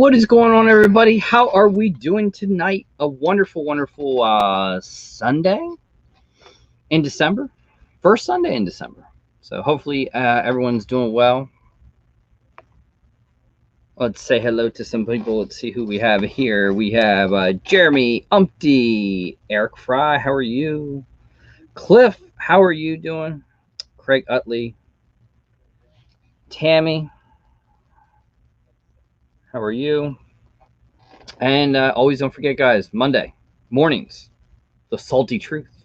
What is going on, everybody? How are we doing tonight? A wonderful, wonderful Sunday in December. First Sunday in December. So hopefully everyone's doing well. Let's say hello to some people. Let's see who we have here. We have Jeremy, Umpty, Eric Fry. How are you? Cliff, how are you doing? Craig Utley, Tammy, how are you? And always don't forget, guys, Monday mornings, the salty truth.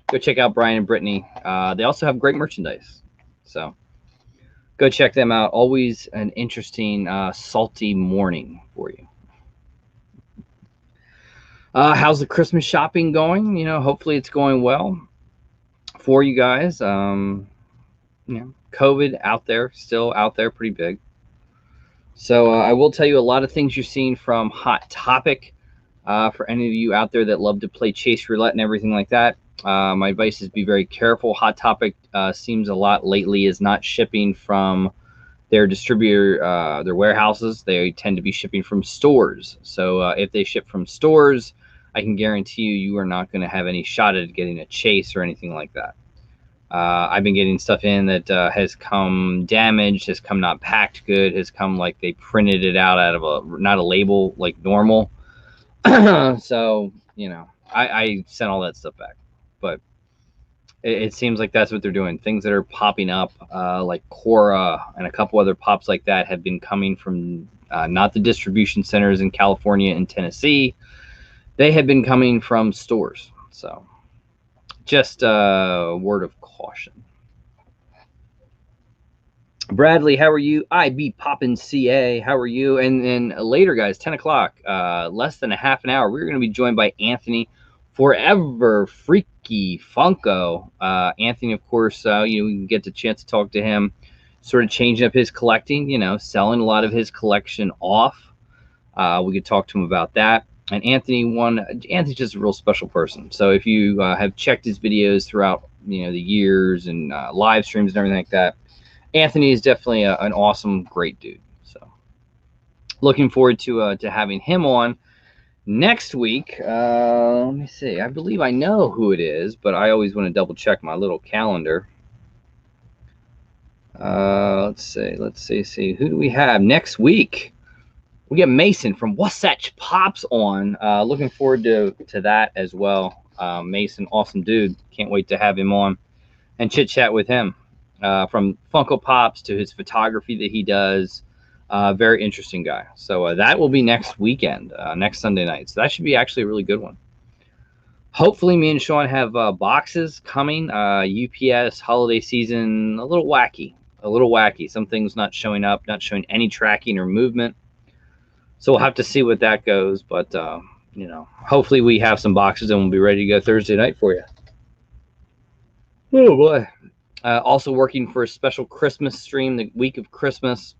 Go check out Brian and Brittany. They also have great merchandise, so go check them out. Always an interesting, salty morning for you. How's the Christmas shopping going? You know, hopefully it's going well for you guys. You know, COVID out there, still out there, pretty big. So I will tell you a lot of things you're seeing from Hot Topic. For any of you out there that love to play Chase Roulette and everything like that, my advice is be very careful. Hot Topic seems a lot lately is not shipping from their distributor, their warehouses. They tend to be shipping from stores. So if they ship from stores, I can guarantee you are not going to have any shot at getting a chase or anything like that. I've been getting stuff in that has come damaged, has come not packed good, has come like they printed it out of not a label like normal. So, you know, I sent all that stuff back. But it seems like that's what they're doing. Things that are popping up, like Cora and a couple other pops like that, have been coming from not the distribution centers in California and Tennessee. They have been coming from stores. So just a word of caution. Bradley, how are you? IB Poppin' CA, how are you? And then later, guys, 10 o'clock, less than a half an hour, we're going to be joined by Anthony, Forever Freaky Funko. Anthony, of course, you know, we can get the chance to talk to him, sort of changing up his collecting, you know, selling a lot of his collection off. We could talk to him about that. And Anthony's just a real special person. So if you have checked his videos throughout, you know, the years and live streams and everything like that, Anthony is definitely an awesome, great dude. So looking forward to having him on next week. Let me see. I believe I know who it is, but I always want to double check my little calendar. Let's see. Who do we have next week? We get Mason from Wasatch Pops on. Looking forward to that as well. Mason, awesome dude. Can't wait to have him on and chit chat with him. From Funko Pops to his photography that he does. Very interesting guy. So that will be next weekend, next Sunday night. So that should be actually a really good one. Hopefully me and Sean have boxes coming. UPS holiday season, a little wacky. Some things not showing up, not showing any tracking or movement. So we'll have to see what that goes. But, you know, hopefully we have some boxes and we'll be ready to go Thursday night for you. Oh, boy. Also working for a special Christmas stream the week of Christmas.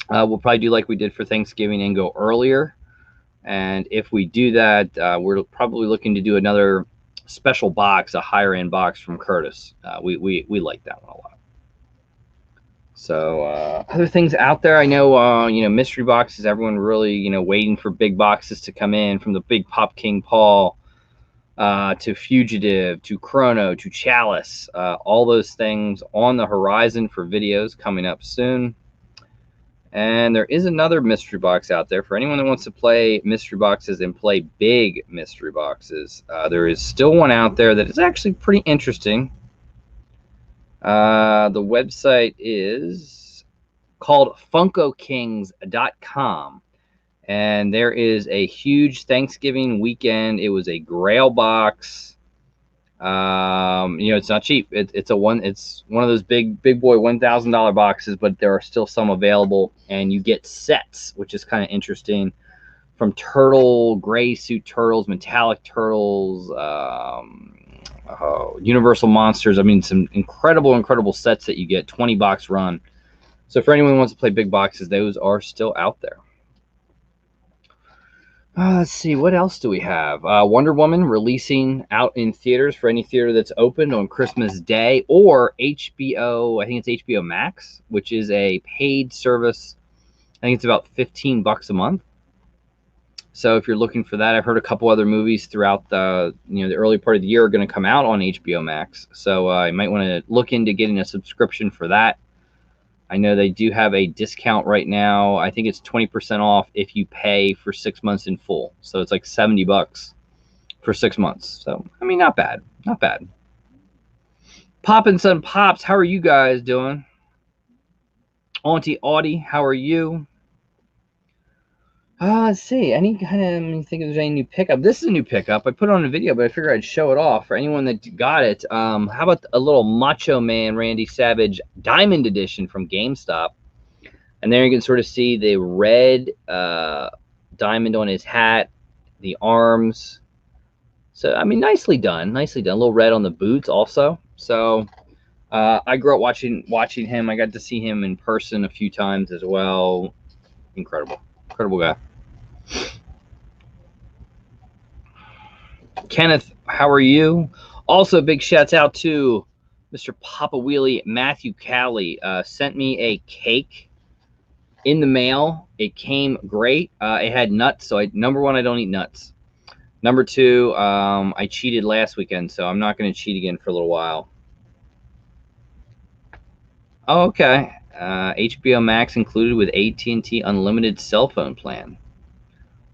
We'll probably do like we did for Thanksgiving and go earlier. And if we do that, we're probably looking to do another special box, a higher end box from Curtis. We like that one a lot. So other things out there, I know, you know, mystery boxes, everyone really, you know, waiting for big boxes to come in, from the big Pop King Paul to Fugitive, to Chrono, to Chalice, all those things on the horizon for videos coming up soon. And there is another mystery box out there for anyone that wants to play mystery boxes and play big mystery boxes. There is still one out there that is actually pretty interesting. The website is called FunkoKings.com. And there is a huge Thanksgiving weekend. It was a Grail box. You know, it's not cheap. It's one of those big boy $1,000 boxes, but there are still some available, and you get sets, which is kind of interesting, from turtle, gray suit turtles, metallic turtles, Universal monsters. I mean, some incredible sets that you get, 20-box run. So for anyone who wants to play big boxes, those are still out there. Let's see, what else do we have? Wonder Woman releasing out in theaters for any theater that's open on Christmas Day, or HBO, I think it's HBO Max, which is a paid service I think it's about $15 a month. So if you're looking for that, I've heard a couple other movies throughout the the early part of the year are going to come out on HBO Max. So you might want to look into getting a subscription for that. I know they do have a discount right now. I think it's 20% off if you pay for 6 months in full. So it's like $70 for 6 months. So I mean, not bad, not bad. Pop and Son Pops, how are you guys doing? Auntie Audie, how are you? Let's see. Any kind of, let me think if there's any new pickup. This is a new pickup. I put it on a video, but I figured I'd show it off for anyone that got it. How about a little Macho Man Randy Savage Diamond Edition from GameStop? And there you can sort of see the red diamond on his hat, the arms. So, I mean, nicely done. Nicely done. A little red on the boots also. So, I grew up watching him. I got to see him in person a few times as well. Incredible. Incredible guy. Kenneth, how are you? Also, big shouts out to Mr. Papa Wheelie Matthew Cowley. Sent me a cake in the mail. It came great. It had nuts. So, number one, I don't eat nuts. Number two, I cheated last weekend, so I'm not going to cheat again for a little while. Oh, okay. HBO Max included with AT&T Unlimited cell phone plan.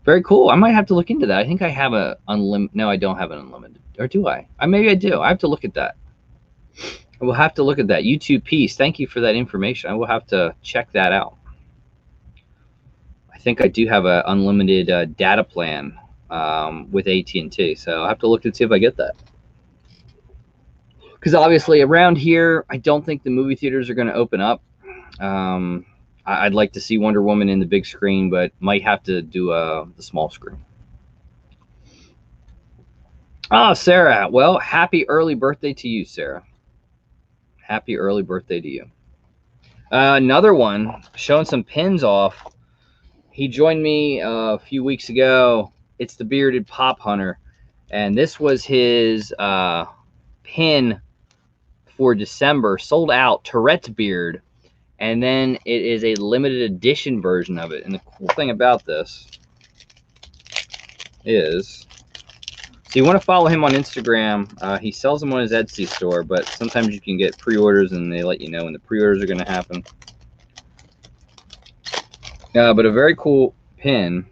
Very cool. I might have to look into that. I think I have a unlimited. No, I don't have an unlimited. Or do I? Maybe I do. I have to look at that. I will have to look at that. YouTube Peace, thank you for that information. I will have to check that out. I think I do have an unlimited data plan with AT&T. So I'll have to look and see if I get that. Because obviously around here, I don't think the movie theaters are going to open up. I'd like to see Wonder Woman in the big screen, but might have to do the small screen. Oh, Sarah. Well, happy early birthday to you, Sarah. Happy early birthday to you. Another one, showing some pins off. He joined me a few weeks ago. It's the Bearded Pop Hunter. And this was his pin for December. Sold out, Tourette's beard. And then it is a limited edition version of it. And the cool thing about this is, so you want to follow him on Instagram. He sells them on his Etsy store, but sometimes you can get pre-orders and they let you know when the pre-orders are going to happen. But a very cool pin.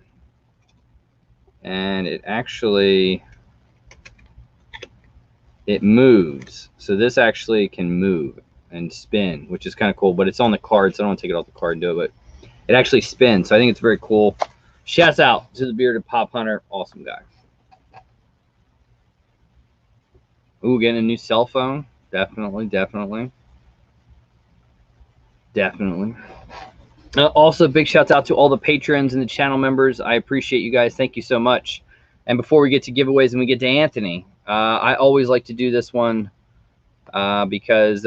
And it actually, it moves. So this actually can move and spin, which is kind of cool, but it's on the card, so I don't want to take it off the card and do it, but it actually spins, so I think it's very cool. Shouts out to the Bearded Pop Hunter. Awesome guy. Ooh, getting a new cell phone. Definitely. Also, big shouts out to all the patrons and the channel members. I appreciate you guys. Thank you so much. And before we get to giveaways and we get to Anthony, I always like to do this one because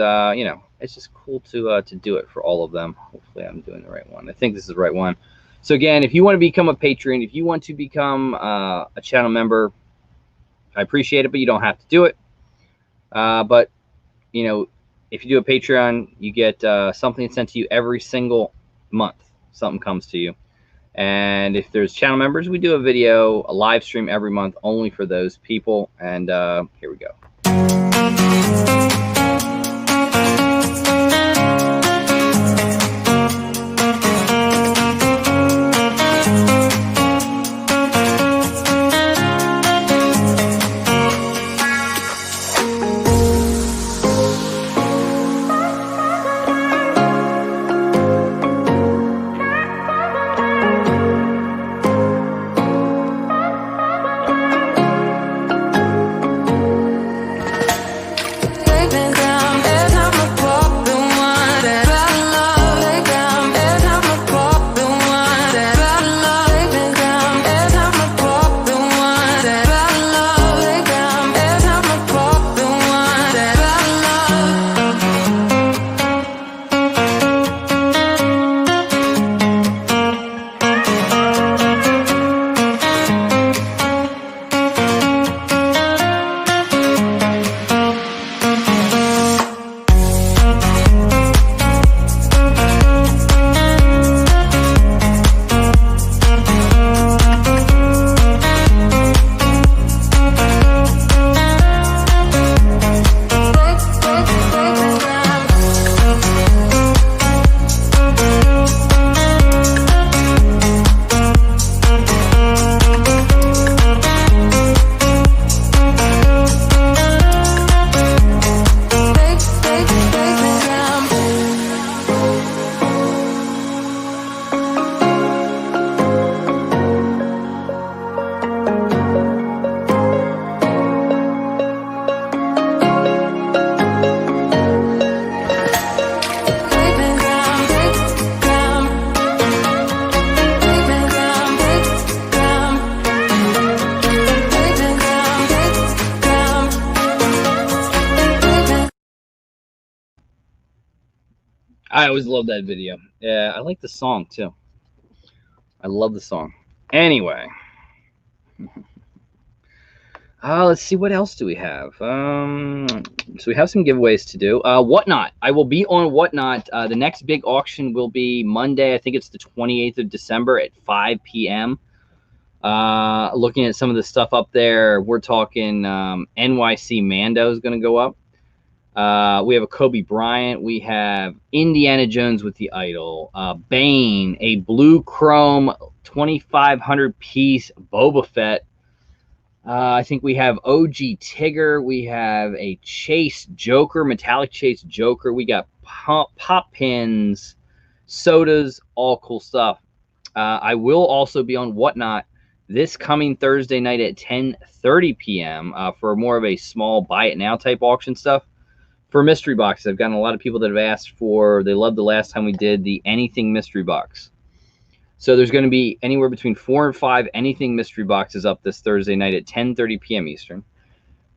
it's just cool to do it for all of them. Hopefully I'm doing the right one. I think this is the right one. So again, if you want to become a patron, if you want to become a channel member, I appreciate it, but you don't have to do it. But if you do a Patreon, you get something sent to you every single month. Something comes to you. And if there's channel members, we do a video, a live stream every month only for those people. And here we go. I always love that video. Yeah, I like the song too. I love the song. Anyway, let's see, what else do we have. So we have some giveaways to do. Whatnot. I will be on Whatnot. The next big auction will be Monday. I think it's the 28th of December at 5 p.m. Looking at some of the stuff up there, we're talking NYC Mando is going to go up. We have a Kobe Bryant. We have Indiana Jones with the Idol. Bane, a blue chrome 2,500 piece Boba Fett. I think we have OG Tigger. We have a Chase Joker, metallic Chase Joker. We got pop pins, sodas, all cool stuff. I will also be on Whatnot this coming Thursday night at 10:30 p.m. For more of a small buy it now type auction stuff. For mystery boxes, I've gotten a lot of people that have asked for, they loved the last time we did the anything mystery box. So there's going to be anywhere between 4 and 5 anything mystery boxes up this Thursday night at 10:30 p.m. Eastern.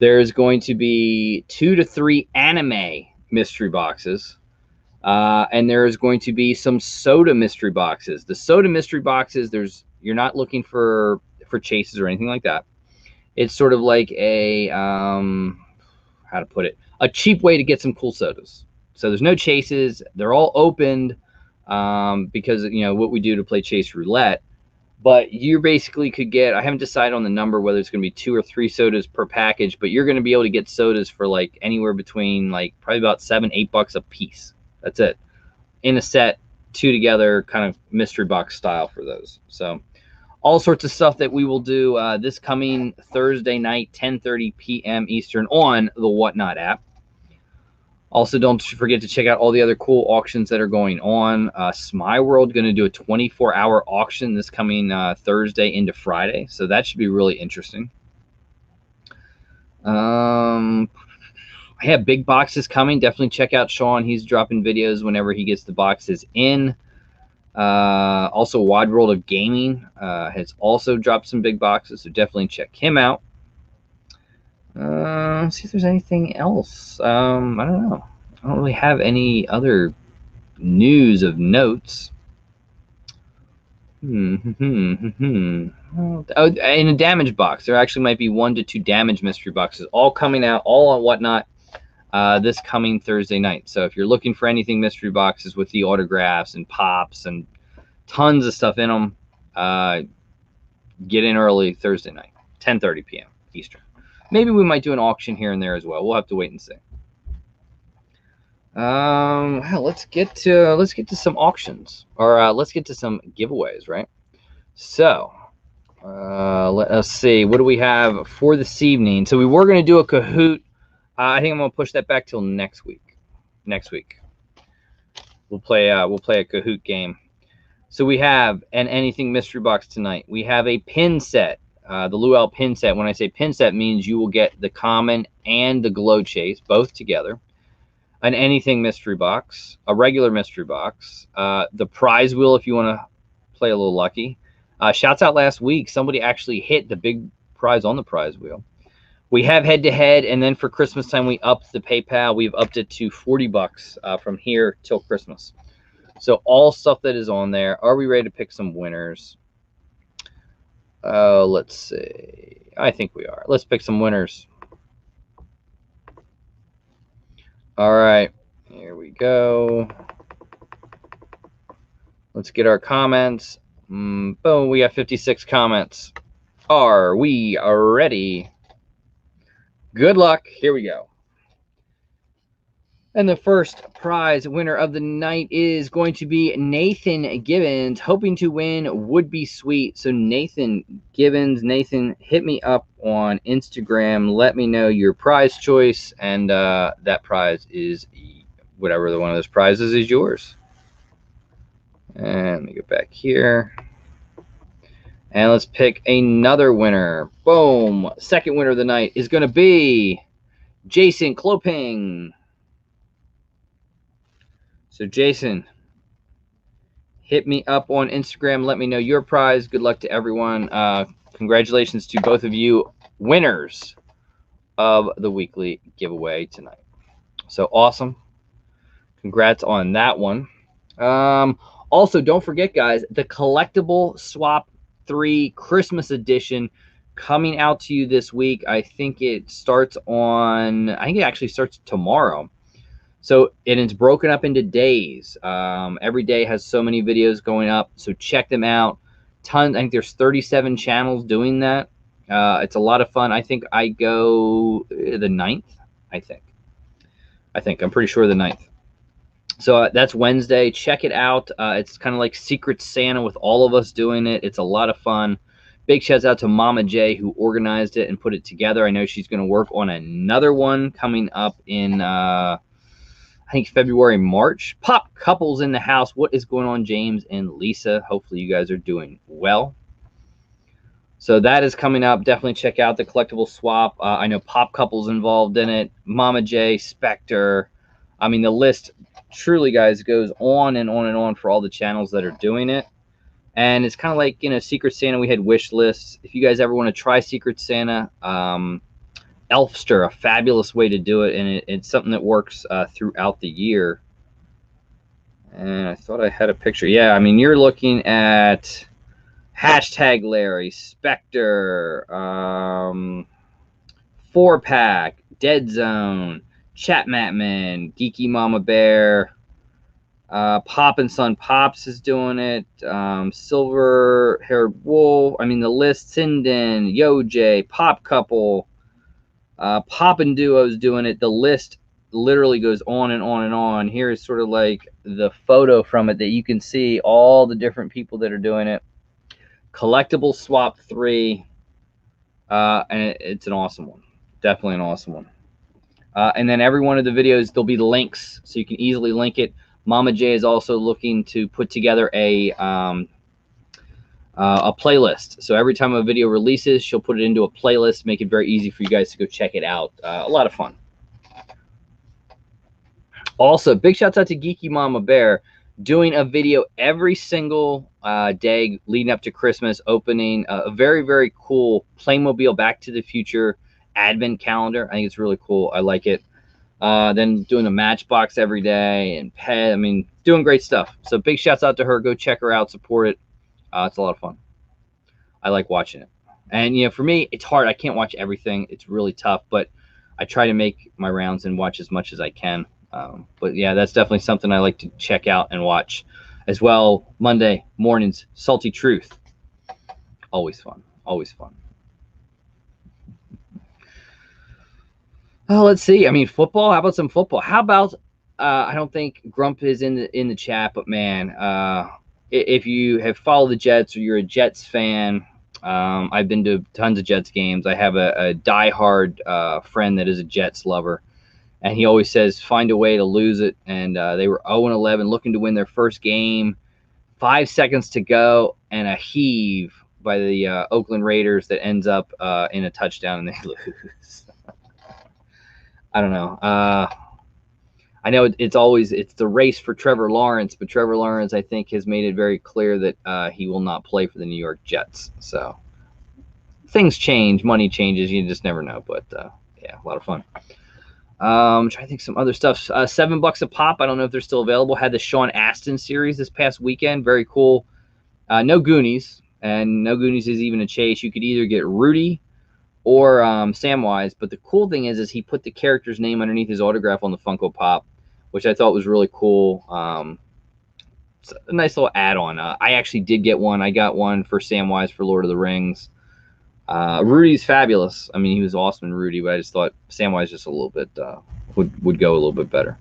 There's going to be 2 to 3 anime mystery boxes. And there's going to be some soda mystery boxes. The soda mystery boxes, you're not looking for chases or anything like that. It's sort of like a, how to put it, a cheap way to get some cool sodas. So there's no chases. They're all opened because, you know, what we do to play chase roulette. But you basically could get, I haven't decided on the number, whether it's going to be 2 or 3 sodas per package, but you're going to be able to get sodas for like anywhere between like probably about $7-8 a piece. That's it. In a set, 2 together, kind of mystery box style for those. So all sorts of stuff that we will do this coming Thursday night, 10:30 p.m. Eastern on the Whatnot app. Also, don't forget to check out all the other cool auctions that are going on. Smyworld going to do a 24-hour auction this coming Thursday into Friday, so that should be really interesting. I have big boxes coming. Definitely check out Sean. He's dropping videos whenever he gets the boxes in. Also, Wide World of Gaming has also dropped some big boxes, so definitely check him out. Let's see if there's anything else. I don't know. I don't really have any other news of notes. Oh, in a damage box, there actually might be 1 to 2 damage mystery boxes, all coming out, all on Whatnot, this coming Thursday night. So if you're looking for anything mystery boxes with the autographs and pops and tons of stuff in them, get in early Thursday night, 10:30 p.m. Eastern. Maybe we might do an auction here and there as well. We'll have to wait and see. Let's get to some auctions, or let's get to some giveaways, right? So let us see, what do we have for this evening? So we were going to do a Kahoot. I think I'm going to push that back till next week. We'll play a Kahoot game. So we have an anything mystery box tonight. We have a pin set, the LUAU pin set. When I say pin set, means you will get the common and the glow chase both together. An anything mystery box, a regular mystery box, the prize wheel if you want to play a little lucky. Shouts out last week, somebody actually hit the big prize on the prize wheel. We have head-to-head, and then for Christmas time, we upped the PayPal. We've upped it to $40 from here till Christmas. So all stuff that is on there. Are we ready to pick some winners? Let's see. I think we are. Let's pick some winners. All right, here we go. Let's get our comments. Boom, we got 56 comments. Are we ready? Good luck. Here we go. And the first prize winner of the night is going to be Nathan Gibbons. Hoping to win would be sweet. So Nathan Gibbons, Nathan, hit me up on Instagram. Let me know your prize choice, and that prize is whatever one of those prizes is yours. And let me go back here. And let's pick another winner. Boom. Second winner of the night is going to be Jason Cloping. So Jason, hit me up on Instagram. Let me know your prize. Good luck to everyone. Congratulations to both of you winners of the weekly giveaway tonight. So awesome. congrats on that one. Also, don't forget, guys, the Collectible Swap 3 Christmas edition coming out to you this week. I think it actually starts tomorrow. So, and it's broken up into days. Every day has so many videos going up, so check them out. Tons. I think there's 37 channels doing that. It's a lot of fun. I think I go the 9th. I'm pretty sure the 9th. So that's Wednesday. Check it out. It's kind of like Secret Santa with all of us doing it. It's a lot of fun. Big shouts out to Mama J, who organized it and put it together. I know she's going to work on another one coming up in, I think, February, March. Pop couples in the house. What is going on, James and Lisa? Hopefully you guys are doing well. So that is coming up. Definitely check out the Collectible Swap. I know Pop Couple's involved in it. Mama J, Spectre. I mean, the list truly, guys, goes on and on and on for all the channels that are doing it. And it's kind of like, you know, Secret Santa. We had wish lists. If you guys ever want to try Secret Santa, Elfster, a fabulous way to do it. And it's something that works throughout the year. And I thought I had a picture. Yeah, I mean, you're looking at Hashtag Larry, Spectre, 4-Pack, Dead Zone, Chatmatman, Geeky Mama Bear, Pop and Son Pops is doing it, Silver Haired Wolf, I mean the list, Sinden, Yoj, Pop Couple, Pop and Duo is doing it. The list literally goes on and on and on. Here is sort of like the photo from it that you can see all the different people that are doing it. Collectible Swap 3, and it's an awesome one. Definitely an awesome one. And then every one of the videos, there'll be links, so you can easily link it. Mama J is also looking to put together a playlist. So every time a video releases, she'll put it into a playlist, make it very easy for you guys to go check it out. A lot of fun. Also, big shouts out to Geeky Mama Bear, doing a video every single day leading up to Christmas, opening a very, very cool Playmobil Back to the Future advent calendar. I think it's really cool. I like it. Then doing a Matchbox every day and pet. I mean, doing great stuff. So big shouts out to her. Go check her out. Support it. It's a lot of fun. I like watching it. And, you know, for me, it's hard. I can't watch everything. It's really tough. But I try to make my rounds and watch as much as I can. But yeah, that's definitely something I like to check out and watch as well. Monday mornings, Salty Truth. Always fun. Always fun. Oh, let's see. I mean, football. How about some football? How about I don't think Grump is in the chat, but man, if you have followed the Jets or you're a Jets fan, I've been to tons of Jets games. I have a diehard friend that is a Jets lover. And he always says, find a way to lose it. And they were 0-11, looking to win their first game. 5 seconds to go, and a heave by the Oakland Raiders that ends up in a touchdown, and they lose. I don't know. I know it's the race for Trevor Lawrence, but Trevor Lawrence, I think, has made it very clear that he will not play for the New York Jets. So things change, money changes, you just never know. But yeah, a lot of fun. I'm trying to think some other stuff. $7 a pop. I don't know if they're still available. Had the Sean Astin series this past weekend. Very cool. No Goonies, and no Goonies is even a chase. You could either get Rudy or Samwise, but the cool thing is he put the character's name underneath his autograph on the Funko Pop, which I thought was really cool. It's a nice little add-on. I actually did get one. I got one for Samwise for Lord of the Rings. Rudy's fabulous. I mean, he was awesome in Rudy, but I just thought Samwise just a little bit would go a little bit better.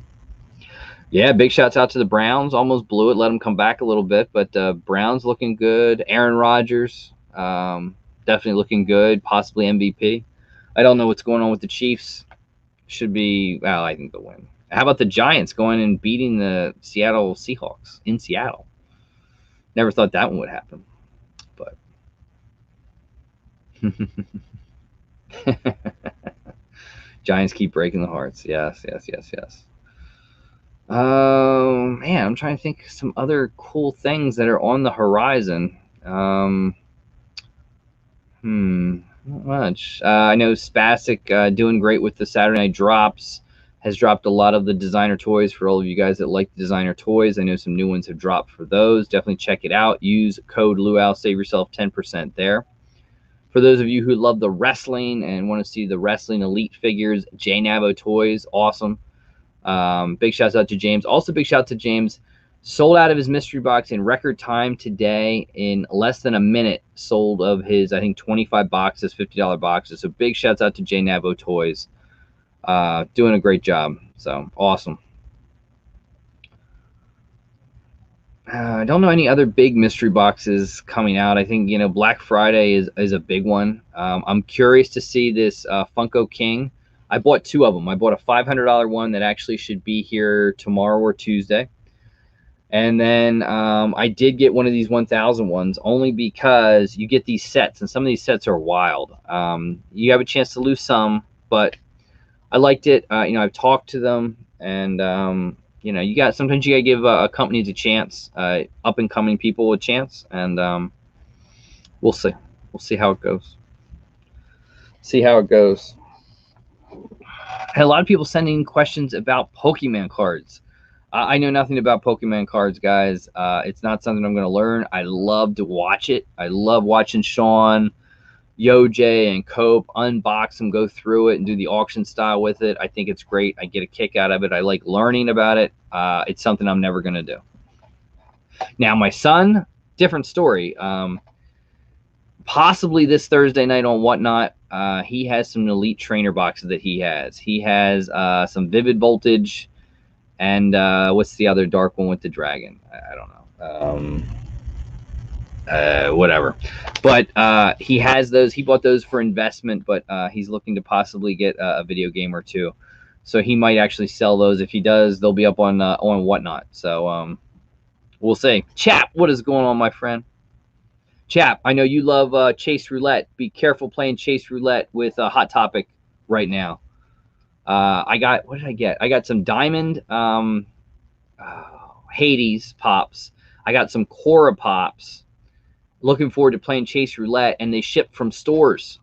Yeah, big shouts out to the Browns. Almost blew it. Let them come back a little bit, but Browns looking good. Aaron Rodgers definitely looking good. Possibly MVP. I don't know what's going on with the Chiefs. Should be, well, I think they'll win. How about the Giants going and beating the Seattle Seahawks in Seattle? Never thought that one would happen, but. Giants keep breaking the hearts. Yes. Man, I'm trying to think of some other cool things that are on the horizon. Not much. I know Spastic doing great with the Saturday Night Drops. has dropped a lot of the designer toys for all of you guys that like the designer toys. I know some new ones have dropped for those. Definitely check it out. Use code LUAU, save yourself 10% there. For those of you who love the wrestling and want to see the wrestling elite figures, JNAVO Toys, awesome. Big shouts out to James. Also, big shout out to James. Sold out of his mystery box in record time today. In less than a minute, sold of his, I think, 25 boxes, $50 boxes. So big shouts out to JNAVO Toys. Doing a great job. So awesome. I don't know any other big mystery boxes coming out. I think, you know, Black Friday is a big one. I'm curious to see this Funko King. I bought 2 of them. I bought a $500 one that actually should be here tomorrow or Tuesday. And then I did get one of these 1000 ones only because you get these sets, and some of these sets are wild. You have a chance to lose some, but I liked it. You know, I've talked to them, and you know, sometimes you gotta give companies a chance, up and coming people a chance, and we'll see. We'll see how it goes. See how it goes. I had a lot of people sending questions about Pokemon cards. I know nothing about Pokemon cards, guys. It's not something I'm going to learn. I love to watch it. I love watching Sean, Yoj, and Cope unbox them, go through it, and do the auction style with it. I think it's great. I get a kick out of it. I like learning about it. It's something I'm never going to do. Now, my son, different story. Possibly this Thursday night on Whatnot, he has some Elite Trainer boxes that he has. He has some Vivid Voltage, and what's the other dark one with the dragon? I don't know. Whatever. But he has those. He bought those for investment, but he's looking to possibly get a video game or two. So he might actually sell those. If he does, they'll be up on Whatnot. So we'll see. Chap, what is going on, my friend? Chap, I know you love Chase Roulette. Be careful playing Chase Roulette with Hot Topic right now. I got, what did I get? I got some Diamond Hades Pops. I got some Cora Pops. Looking forward to playing Chase Roulette, and they ship from stores.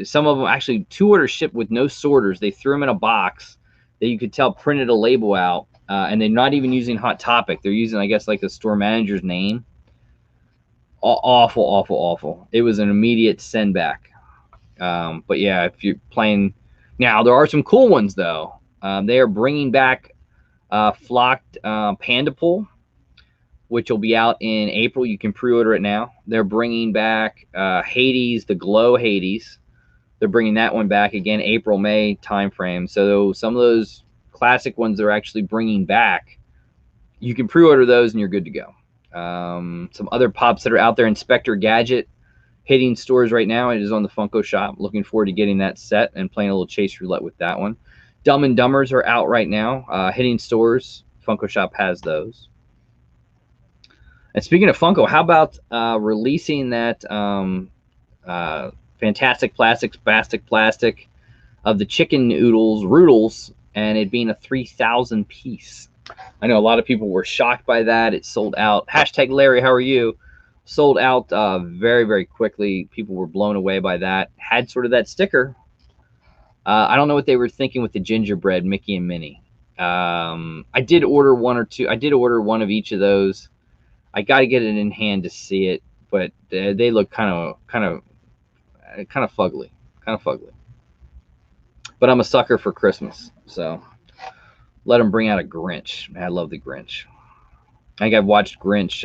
Some of them, actually, 2 orders shipped with no sorters. They threw them in a box that you could tell printed a label out, and they're not even using Hot Topic. They're using, I guess, like the store manager's name. Awful, awful, awful. It was an immediate send back. But yeah, if you're playing now, there are some cool ones though. They are bringing back Flocked Panda Pool, which will be out in April. You can pre-order it now. They're bringing back Hades, the Glow Hades. They're bringing that one back again, April, May timeframe. So some of those classic ones they're actually bringing back, you can pre-order those and you're good to go. Some other pops that are out there. Inspector Gadget hitting stores right now. It is on the Funko shop. Looking forward to getting that set and playing a little Chase Roulette with that one. Dumb and Dumbers are out right now, hitting stores. Funko shop has those. And speaking of Funko, how about releasing that Fantastic Plastics Bastic Plastic of the chicken roodles, and it being a 3,000 piece. I know a lot of people were shocked by that. It sold out. Hashtag Larry, how are you? Sold out very, very quickly. People were blown away by that. Had sort of that sticker. I don't know what they were thinking with the gingerbread Mickey and Minnie. I did order 1 or 2. I did order 1 of each of those. I got to get it in hand to see it, but they look kind of fugly. But I'm a sucker for Christmas, so let them bring out a Grinch. I love the Grinch. I think I've watched Grinch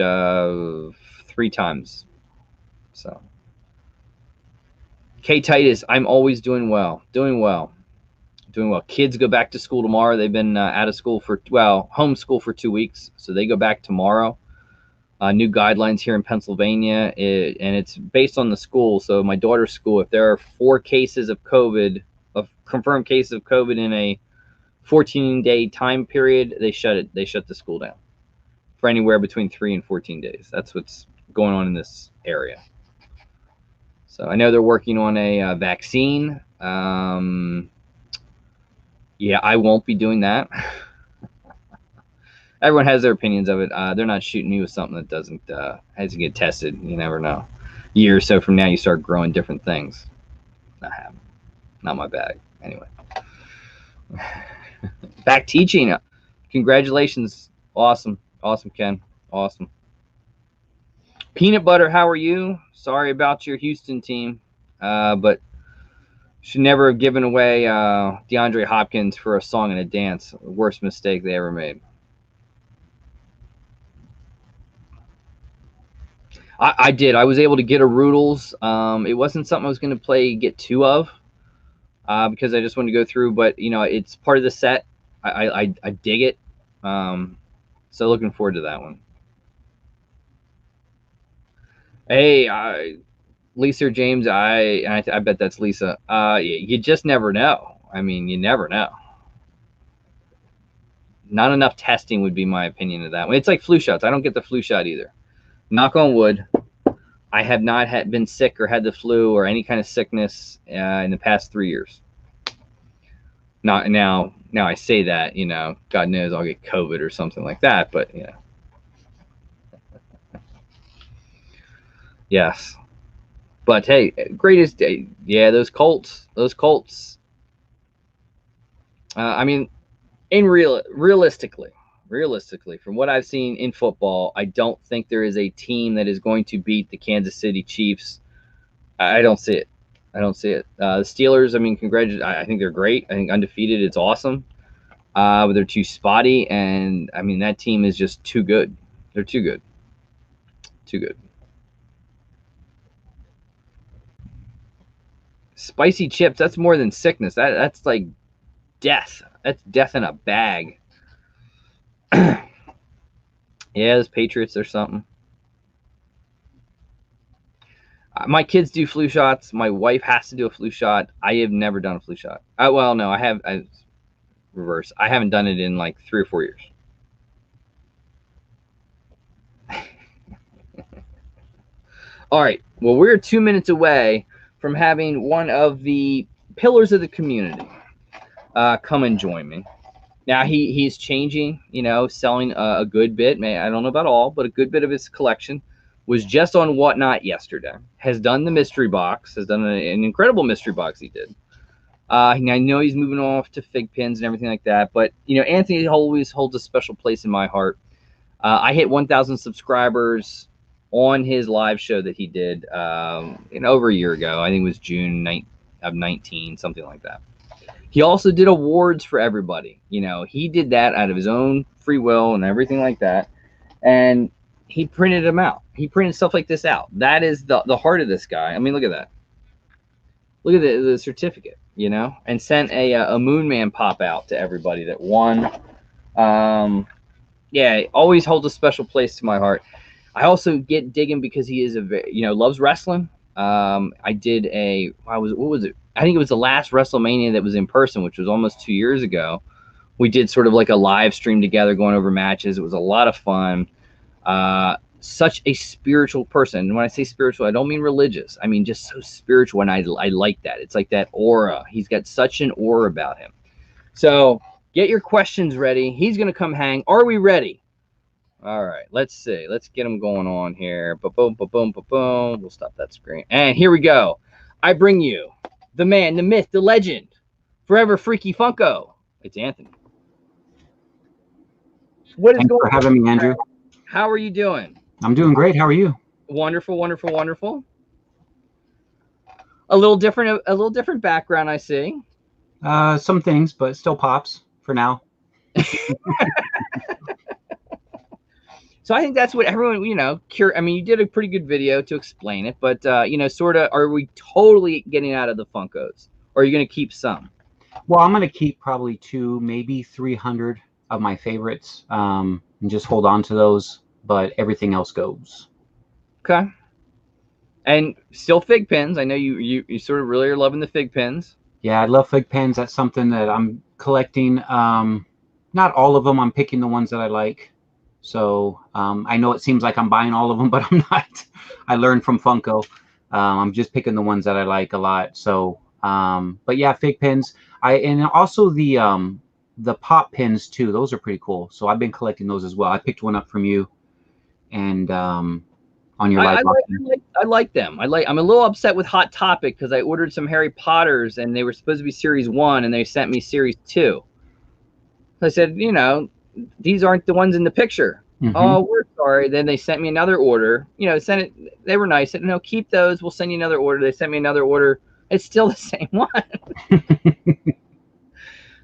3 times. So, K Titus, I'm always doing well. Kids go back to school tomorrow. They've been out of school for, homeschool for 2 weeks, so they go back tomorrow. New guidelines here in Pennsylvania, and it's based on the school. So my daughter's school, if there are 4 cases of COVID, confirmed cases of COVID in a 14-day time period, they shut the school down for anywhere between 3 and 14 days. That's what's going on in this area. So I know they're working on a vaccine. Yeah, I won't be doing that. Everyone has their opinions of it. They're not shooting me with something that hasn't get tested. You never know. A year or so from now, you start growing different things. Not happening. Not my bag. Anyway. Back teaching. Congratulations. Awesome. Awesome, Ken. Awesome. Peanut Butter, how are you? Sorry about your Houston team, but should never have given away DeAndre Hopkins for a song and a dance. Worst mistake they ever made. I did. I was able to get a Roodles. It wasn't something I was going to get two of because I just wanted to go through. But, you know, it's part of the set. I dig it. So looking forward to that one. Hey, Lisa or James, I bet that's Lisa. You just never know. I mean, you never know. Not enough testing would be my opinion of that one. It's like flu shots. I don't get the flu shot either. Knock on wood. I have not been sick or had the flu or any kind of sickness in the past 3 years. Not now. Now I say that, you know, God knows I'll get COVID or something like that, but you know. Yes. But hey, greatest day. Yeah, those Colts. Those Colts. I mean, realistically, from what I've seen in football, I don't think there is a team that is going to beat the Kansas City Chiefs. I don't see it. I don't see it. The Steelers, I mean, congratulations. I think they're great. I think undefeated, it's awesome. But they're too spotty, and I mean, that team is just too good. They're too good. Too good. Spicy chips, that's more than sickness. That's like death. That's death in a bag. Yeah, those Patriots or something. My kids do flu shots. My wife has to do a flu shot. I have never done a flu shot. Well, no, I have. Reverse. I haven't done it in like 3 or 4 years. All right. Well, we're 2 minutes away from having one of the pillars of the community come and join me. Now he's changing, you know, selling a good bit. I don't know about all, but a good bit of his collection was just on Whatnot yesterday. Has done the mystery box. Has done an incredible mystery box. He did. I know he's moving off to fig pins and everything like that, but you know, Anthony always holds a special place in my heart. I hit 1,000 subscribers on his live show that he did over a year ago. I think it was June of 19, something like that. He also did awards for everybody. You know, he did that out of his own free will and everything like that. And he printed them out. He printed stuff like this out. That is the heart of this guy. I mean, look at that. Look at the certificate, you know, and sent a Moon Man pop out to everybody that won. Yeah, always holds a special place to my heart. I also get digging because he is loves wrestling. I did what was it? I think it was the last WrestleMania that was in person, which was almost 2 years ago. We did sort of like a live stream together going over matches. It was a lot of fun. Such a spiritual person. And when I say spiritual, I don't mean religious. I mean just so spiritual, and I like that. It's like that aura. He's got such an aura about him. So get your questions ready. He's going to come hang. Are we ready? All right, let's see. Let's get him going on here. Ba-boom, ba-boom, ba-boom. We'll stop that screen. And here we go. I bring you the man, the myth, the legend, Forever Freaky Funko. It's Anthony. Thanks for having me, Andrew. How are you doing? I'm doing great. How are you? Wonderful, wonderful, wonderful. A little different background, I see. Some things, but still pops for now. So I think that's what everyone, I mean, you did a pretty good video to explain it, but, sort of, are we totally getting out of the Funkos? Or are you going to keep some? Well, I'm going to keep probably 200, maybe 300 of my favorites and just hold on to those, but everything else goes. Okay. And still fig pins. I know you sort of really are loving the fig pins. Yeah, I love fig pins. That's something that I'm collecting. Not all of them. I'm picking the ones that I like. So I know it seems like I'm buying all of them, but I'm not. I learned from Funko. I'm just picking the ones that I like a lot. So, but yeah, fig pins. And also the pop pins too. Those are pretty cool. So I've been collecting those as well. I picked one up from you, and on your live boxing? I like them. I'm a little upset with Hot Topic because I ordered some Harry Potters and they were supposed to be series 1 and they sent me series 2. I said, you know, these aren't the ones in the picture. Mm-hmm. Oh, we're sorry. Then they sent me another order. You know, sent it. They were nice. Said, no, keep those. We'll send you another order. They sent me another order. It's still the same one.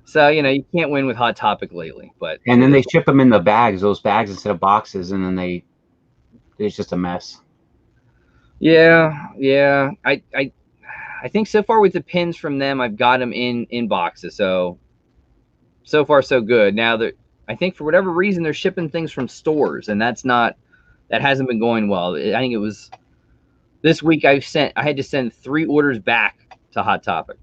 So, you know, you can't win with Hot Topic lately. But and then they ship them in the bags, those bags instead of boxes, and then it's just a mess. Yeah, yeah. I think so far with the pins from them, I've got them in boxes. So far so good. Now that I think for whatever reason they're shipping things from stores, and that hasn't been going well. I think it was this week I had to send 3 orders back to Hot Topic,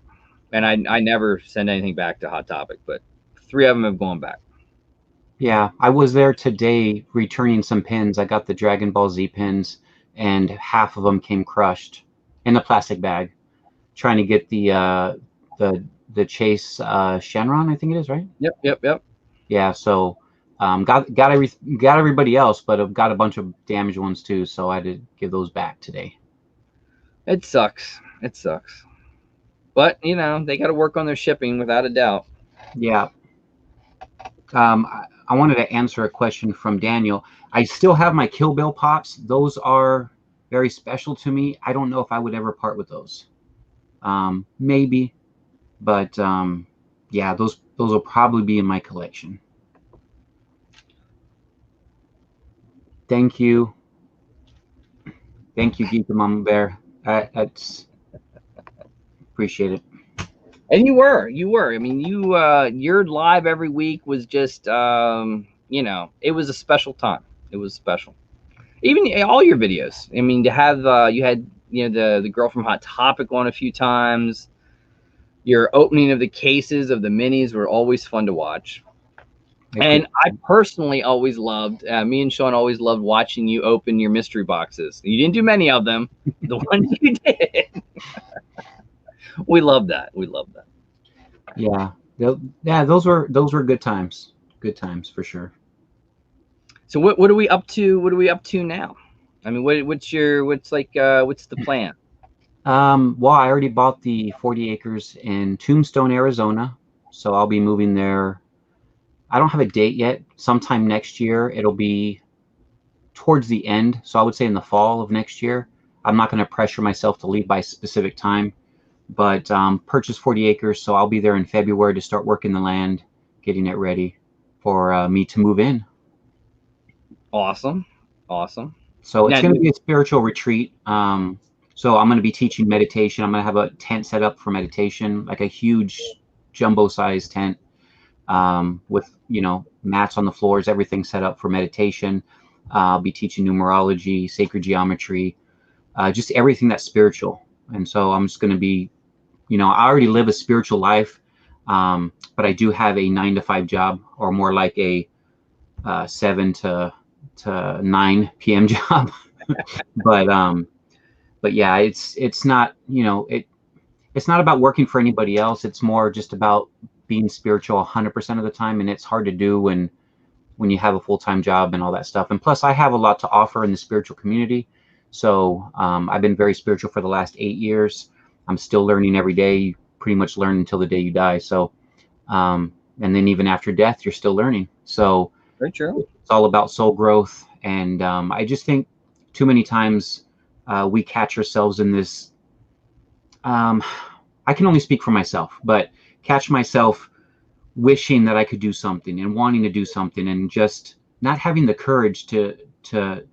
and I never send anything back to Hot Topic, but 3 of them have gone back. Yeah, I was there today returning some pins. I got the Dragon Ball Z pins, and half of them came crushed in a plastic bag. Trying to get the Chase Shenron, I think it is, right? Yep. Yeah, so got everybody else, but I've got a bunch of damaged ones too, so I had to give those back today. It sucks. But, you know, they got to work on their shipping without a doubt. Yeah. I wanted to answer a question from Daniel. I still have my Kill Bill pops. Those are very special to me. I don't know if I would ever part with those. Maybe, but yeah, those will probably be in my collection. Thank you, Geek and Mama Bear. That's appreciate it. And you were. I mean, your live every week was just, you know, it was a special time. It was special. Even all your videos. I mean, to have you had, you know, the girl from Hot Topic on a few times. Your opening of the cases of the minis were always fun to watch. And I personally always loved, me and Sean always loved watching you open your mystery boxes. You didn't do many of them. The ones you did. We love that. Yeah. Yeah, those were good times. Good times for sure. So what are we up to? What are we up to now? I mean, what's the plan? Well, I already bought the 40 acres in Tombstone, Arizona, so I'll be moving there. I don't have a date yet. Sometime next year. It'll be towards the end, so I would say in the fall of next year. I'm not going to pressure myself to leave by a specific time, but purchase 40 acres, so I'll be there in February to start working the land, getting it ready for me to move in. Awesome. So it's going to be a spiritual retreat. So I'm going to be teaching meditation. I'm going to have a tent set up for meditation, like a huge jumbo-sized tent with, you know, mats on the floors, everything set up for meditation. I'll be teaching numerology, sacred geometry, just everything that's spiritual. And so I'm just going to be, you know, I already live a spiritual life, but I do have a 9-to-5 job, or more like a 7 to 9 p.m. job. But yeah, it's not, you know, it's not about working for anybody else. It's more just about being spiritual 100% of the time, and it's hard to do when you have a full-time job and all that stuff. And plus, I have a lot to offer in the spiritual community. So I've been very spiritual for the last 8 years. I'm still learning every day. You pretty much learn until the day you die. So, and then even after death, you're still learning. So very true. It's all about soul growth. And I just think too many times we catch ourselves in this. I can only speak for myself, but catch myself wishing that I could do something and wanting to do something and just not having the courage to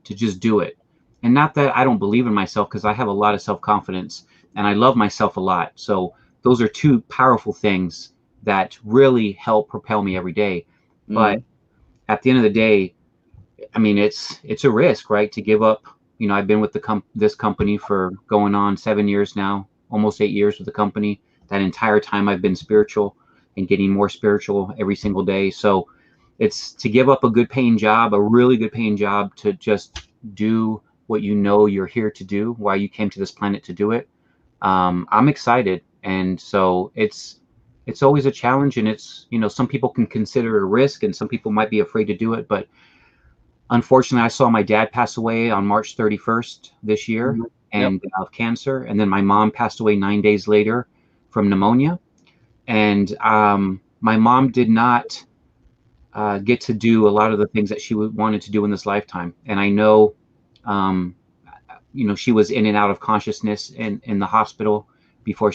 just do it. And not that I don't believe in myself, because I have a lot of self-confidence and I love myself a lot. So those are two powerful things that really help propel me every day. Mm-hmm. But at the end of the day, I mean, it's a risk, right? To give up. You know, I've been with this company for going on 7 years now, almost 8 years with the company. That entire time I've been spiritual and getting more spiritual every single day. So it's to give up a good paying job, a really good paying job, to just do what you know you're here to do, why you came to this planet to do it. I'm excited. And so it's always a challenge, and it's, you know, some people can consider it a risk and some people might be afraid to do it, but unfortunately, I saw my dad pass away on March 31st this year, Mhm. Yep. and of cancer. And then my mom passed away 9 days later from pneumonia. And my mom did not get to do a lot of the things that she wanted to do in this lifetime. And I know, um, she was in and out of consciousness in the hospital before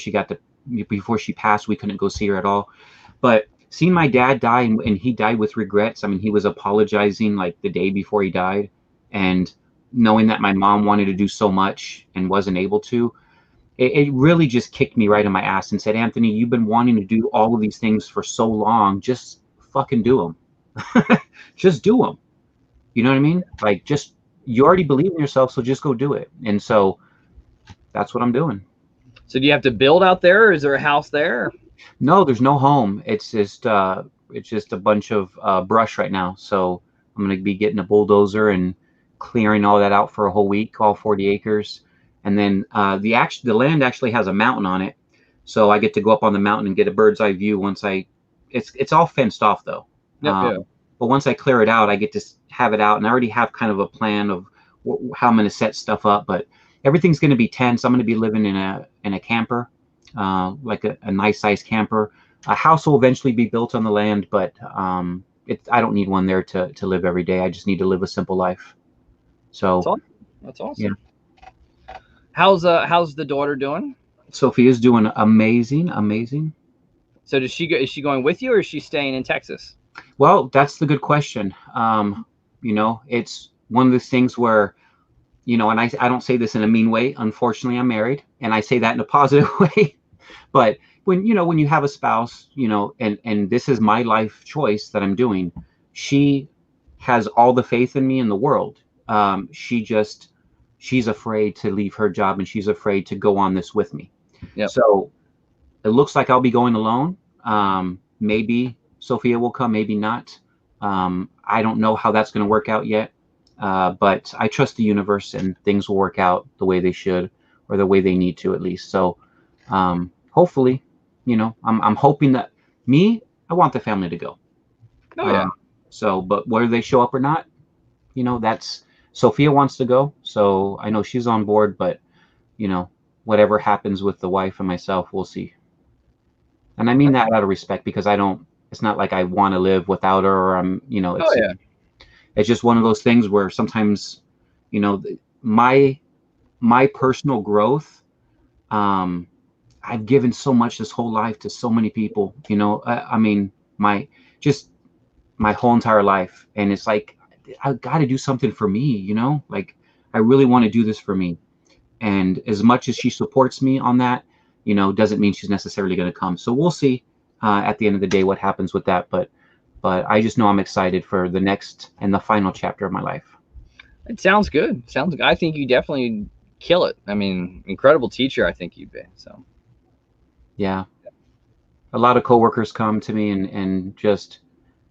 before she passed. We couldn't go see her at all. But seeing my dad die, and he died with regrets. I mean, he was apologizing like the day before he died, and knowing that my mom wanted to do so much and wasn't able to, it really just kicked me right in my ass and said, Anthony, you've been wanting to do all of these things for so long. Just fucking do them. Just do them. You know what I mean? Like, just, you already believe in yourself, so just go do it. And so that's what I'm doing. So do you have to build out there, or is there a house there? No, there's no home. It's just a bunch of brush right now. So I'm gonna be getting a bulldozer and clearing all that out for a whole week, all 40 acres. And then the land actually has a mountain on it, so I get to go up on the mountain and get a bird's eye view once it's all fenced off though. Yep, yeah. But once I clear it out, I get to have it out, and I already have kind of a plan of how I'm going to set stuff up. But everything's going to be tents. I'm going to be living in a camper, like a nice sized camper. A house will eventually be built on the land, but I don't need one there to live every day. I just need to live a simple life. So that's awesome. Yeah. How's the daughter doing? Sophia's doing amazing. So is she going with you, or is she staying in Texas? Well, that's the good question. It's one of those things where, and I don't say this in a mean way. Unfortunately, I'm married, and I say that in a positive way. But when you have a spouse, and this is my life choice that I'm doing, she has all the faith in me in the world. She's afraid to leave her job, and she's afraid to go on this with me. Yep. So it looks like I'll be going alone. Maybe Sophia will come, maybe not. I don't know how that's going to work out yet, but I trust the universe, and things will work out the way they should, or the way they need to, at least. So hopefully, I'm hoping that I want the family to go. Oh yeah. But whether they show up or not, that's Sophia wants to go, so I know she's on board. But whatever happens with the wife and myself, we'll see. And I mean that out of respect, because it's not like I want to live without her, or I'm, it's just one of those things where sometimes, my personal growth, I've given so much this whole life to so many people, I mean, my whole entire life. And it's like, I've got to do something for me, like I really want to do this for me. And as much as she supports me on that, doesn't mean she's necessarily going to come. So we'll see at the end of the day what happens with that. But I just know I'm excited for the next and the final chapter of my life. It sounds good. I think you definitely kill it. I mean, incredible teacher, I think you'd be. So yeah, a lot of coworkers come to me and just,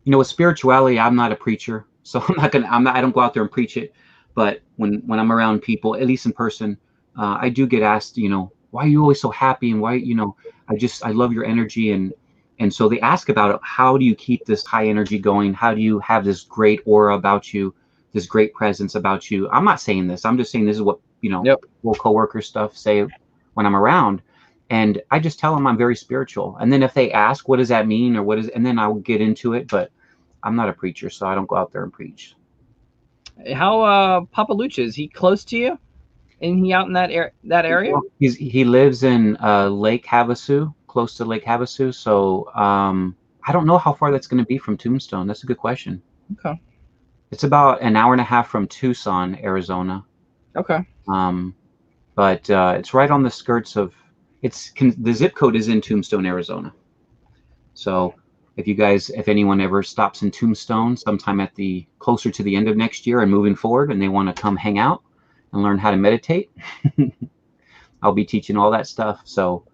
with spirituality, I'm not a preacher, so I don't go out there and preach it. But when I'm around people, at least in person, I do get asked, why are you always so happy? And why, I love your energy. And so they ask about it. How do you keep this high energy going? How do you have this great aura about you, this great presence about you? I'm not saying this. I'm just saying this is what, little coworker stuff say when I'm around. And I just tell them I'm very spiritual. And then if they ask, what does that mean? Or and then I'll get into it. But I'm not a preacher, so I don't go out there and preach. How Papa Lucha, is he close to you? Isn't he out in that area? He lives in Lake Havasu, close to Lake Havasu. So I don't know how far that's going to be from Tombstone. That's a good question. Okay. It's about an hour and a half from Tucson, Arizona. Okay. But it's right on the skirts of. The zip code is in Tombstone, Arizona. So if anyone ever stops in Tombstone sometime closer to the end of next year and moving forward, and they want to come hang out and learn how to meditate, I'll be teaching all that stuff. So,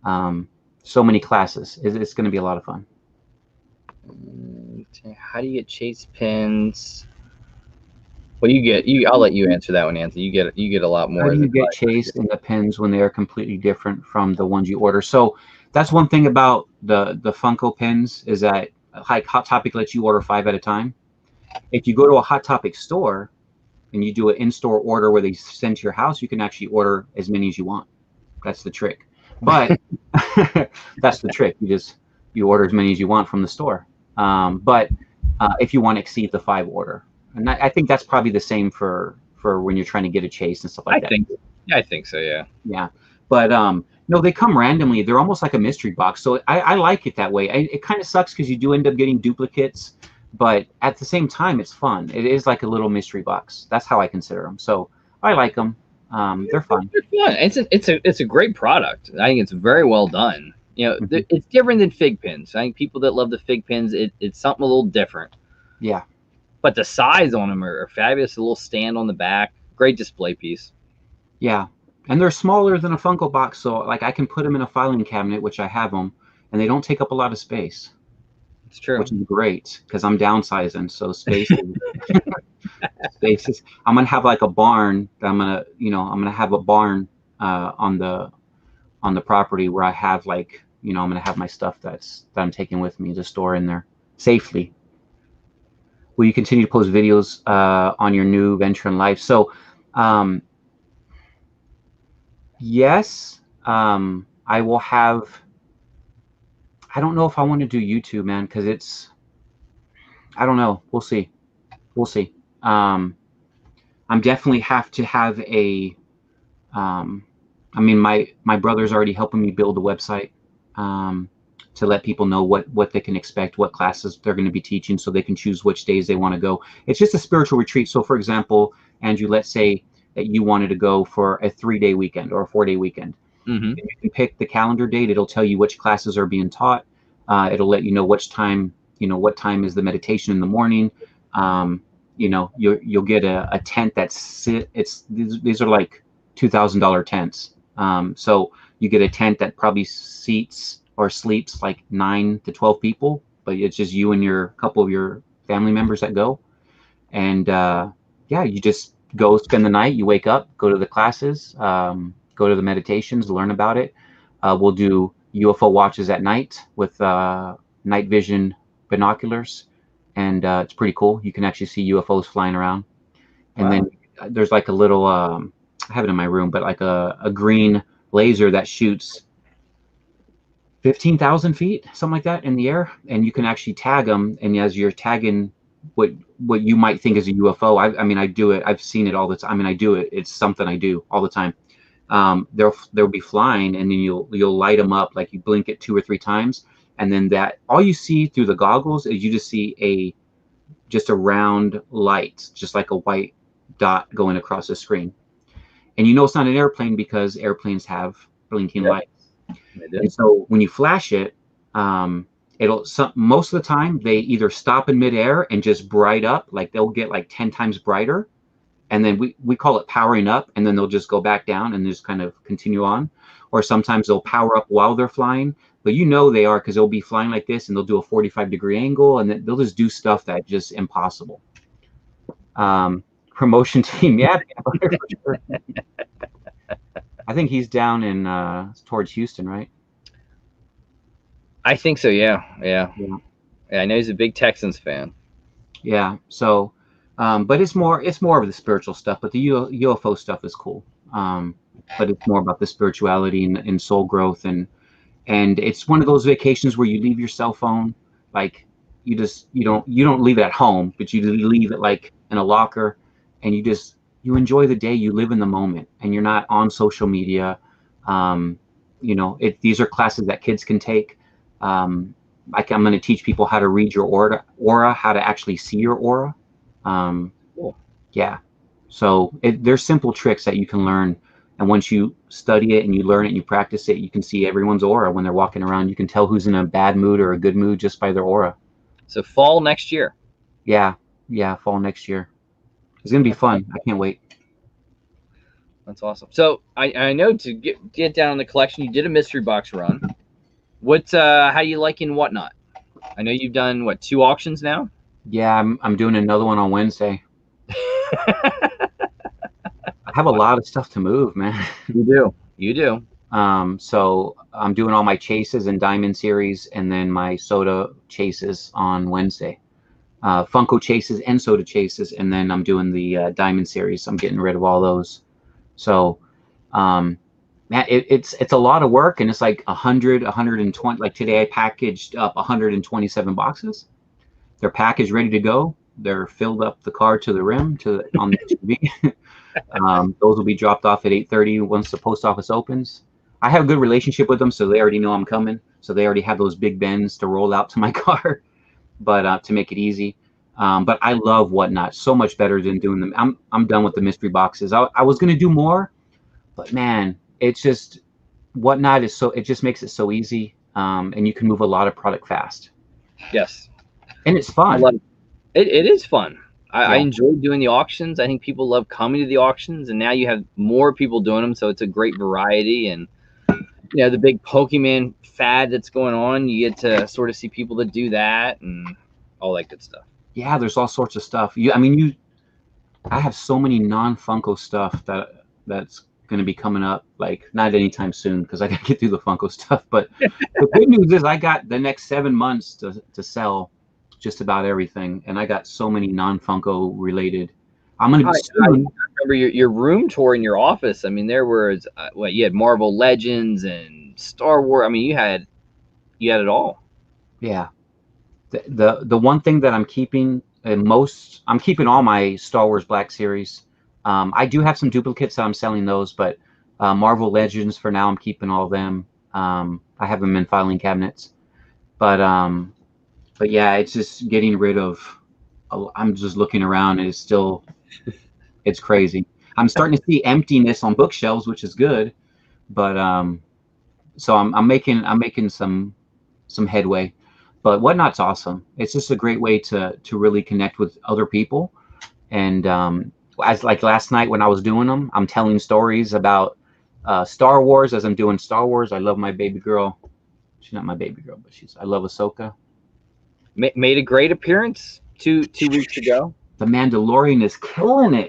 so many classes. It's going to be a lot of fun. How do you get chase pins? Well, I'll let you answer that one, Anthony. You get a lot more. How do you get chased in the pins when they are completely different from the ones you order? So that's one thing about the Funko pins, is that, like Hot Topic lets you order 5 at a time. If you go to a Hot Topic store and you do an in-store order where they send to your house, you can actually order as many as you want. That's the trick. But that's the trick. You order as many as you want from the store. But if you want to exceed the 5 order, and I think that's probably the same for when you're trying to get a chase and stuff like that. I think so. Yeah. Yeah. But no, they come randomly. They're almost like a mystery box. So I like it that way. It kind of sucks because you do end up getting duplicates, but at the same time, it's fun. It is like a little mystery box. That's how I consider them. So I like them. They're fun. They're fun. It's a great product. I think it's very well done. You know, it's different than fig pins. I think people that love the fig pins, it's something a little different. Yeah. But the size on them are fabulous. A little stand on the back, great display piece. Yeah. And they're smaller than a Funko box, so like I can put them in a filing cabinet, which I have them, and they don't take up a lot of space. It's true. Which is great because I'm downsizing, so space is I'm gonna have like a barn. I'm gonna have a barn on the property where I have like I'm gonna have my stuff that I'm taking with me to store in there safely. Will you continue to post videos on your new venture in life? So yes, I will have. I don't know if I want to do YouTube, man, because I don't know. We'll see. We'll see. I'm definitely have to have a. I mean, my brother's already helping me build a website to let people know what they can expect, what classes they're going to be teaching, so they can choose which days they want to go. It's just a spiritual retreat. So, for example, Andrew, let's say that you wanted to go for a 3-day weekend or a 4-day weekend. Mm-hmm. You can pick the calendar date. It'll tell you which classes are being taught. It'll let you know which time, what time is the meditation in the morning. You'll get a tent these are like $2,000 tents. So you get a tent that probably seats or sleeps like 9 to 12 people, but it's just you and a couple of your family members that go. And you just go spend the night. You wake up, go to the classes, go to the meditations, learn about it. We'll do UFO watches at night with night vision binoculars, and it's pretty cool. You can actually see UFOs flying around. And Wow. Then there's like a little, I have it in my room, but like a green laser that shoots 15,000 feet, something like that, in the air, and you can actually tag them. And as you're tagging what you might think is a UFO, I mean, I do it. I've seen it all the time. I mean, I do it. It's something I do all the time. They'll be flying, and then you'll light them up, like you blink it 2 or 3 times, and then that all you see through the goggles is you just see just a round light, just like a white dot going across the screen. And it's not an airplane because airplanes have blinking lights. And so when you flash it, most of the time they either stop in midair and just bright up, like they'll get like 10 times brighter. And then we call it powering up, and then they'll just go back down and just kind of continue on. Or sometimes they'll power up while they're flying, but they are, because they'll be flying like this and they'll do a 45-degree angle, and then they'll just do stuff that's just impossible. Promotion team, yeah, for sure. I think he's down in towards Houston, right? I think so. Yeah. I know he's a big Texans fan. Yeah. So. But it's more of the spiritual stuff, but the UFO stuff is cool. But it's more about the spirituality and soul growth, and it's one of those vacations where you leave your cell phone, like you don't leave it at home, but you leave it like in a locker, and you enjoy the day. You live in the moment, and you're not on social media. These are classes that kids can take. Like I'm going to teach people how to read your aura, how to actually see your aura. Cool. Yeah, so there's simple tricks that you can learn, and once you study it and you learn it and you practice it, you can see everyone's aura when they're walking around. You can tell who's in a bad mood or a good mood just by their aura. So fall next year. Yeah, fall next year. It's gonna be fun. I can't wait. That's awesome. So I know to get down in the collection, you did a mystery box run. How you liking Whatnot? I know you've done 2 auctions now. Yeah, I'm doing another one on Wednesday. I have a lot of stuff to move, man. You do. So I'm doing all my chases and diamond series, and then my soda chases on Wednesday. Funko chases and soda chases, and then I'm doing the Diamond series. I'm getting rid of all those. So, man, it's a lot of work, and it's like 100, 120. Like today, I packaged up 127 boxes. They're packaged, ready to go. They're filled up the car to the rim on the TV. Those will be dropped off at 8:30 once the post office opens. I have a good relationship with them, so they already know I'm coming. So they already have those big bins to roll out to my car, but to make it easy. But I love Whatnot so much better than doing them. I'm done with the mystery boxes. I was gonna do more, but man, it's just Whatnot is so, it just makes it so easy, and you can move a lot of product fast. Yes. And it's fun. I love it. It is fun. I Yeah. enjoy doing the auctions. I think people love coming to the auctions, and now you have more people doing them, so it's a great variety. And you know, the big Pokemon fad that's going on, you get to sort of see people that do that and all that good stuff. Yeah, there's all sorts of stuff. I have so many non-Funko stuff that's going to be coming up, like not anytime soon because I got to get through the Funko stuff. But the good news is I got the next 7 months to sell just about everything, and I got so many non-Funko related. I'm going to I remember your room tour in your office. I mean, there was what you had Marvel Legends and Star Wars. I mean, you had it all. Yeah. The one thing that I'm keeping I'm keeping all my Star Wars Black Series. I do have some duplicates that I'm selling those, but Marvel Legends for now I'm keeping all of them. I have them in filing cabinets, but yeah, it's just getting rid of. I'm just looking around and it's crazy. I'm starting to see emptiness on bookshelves, which is good, but so I'm making some headway. But Whatnot's awesome. It's just a great way to really connect with other people. And as like last night when I was doing them, I'm telling stories about Star Wars as I'm doing Star Wars. I love my baby girl. She's not my baby girl, but I love Ahsoka. Made a great appearance two weeks ago. The Mandalorian is killing it.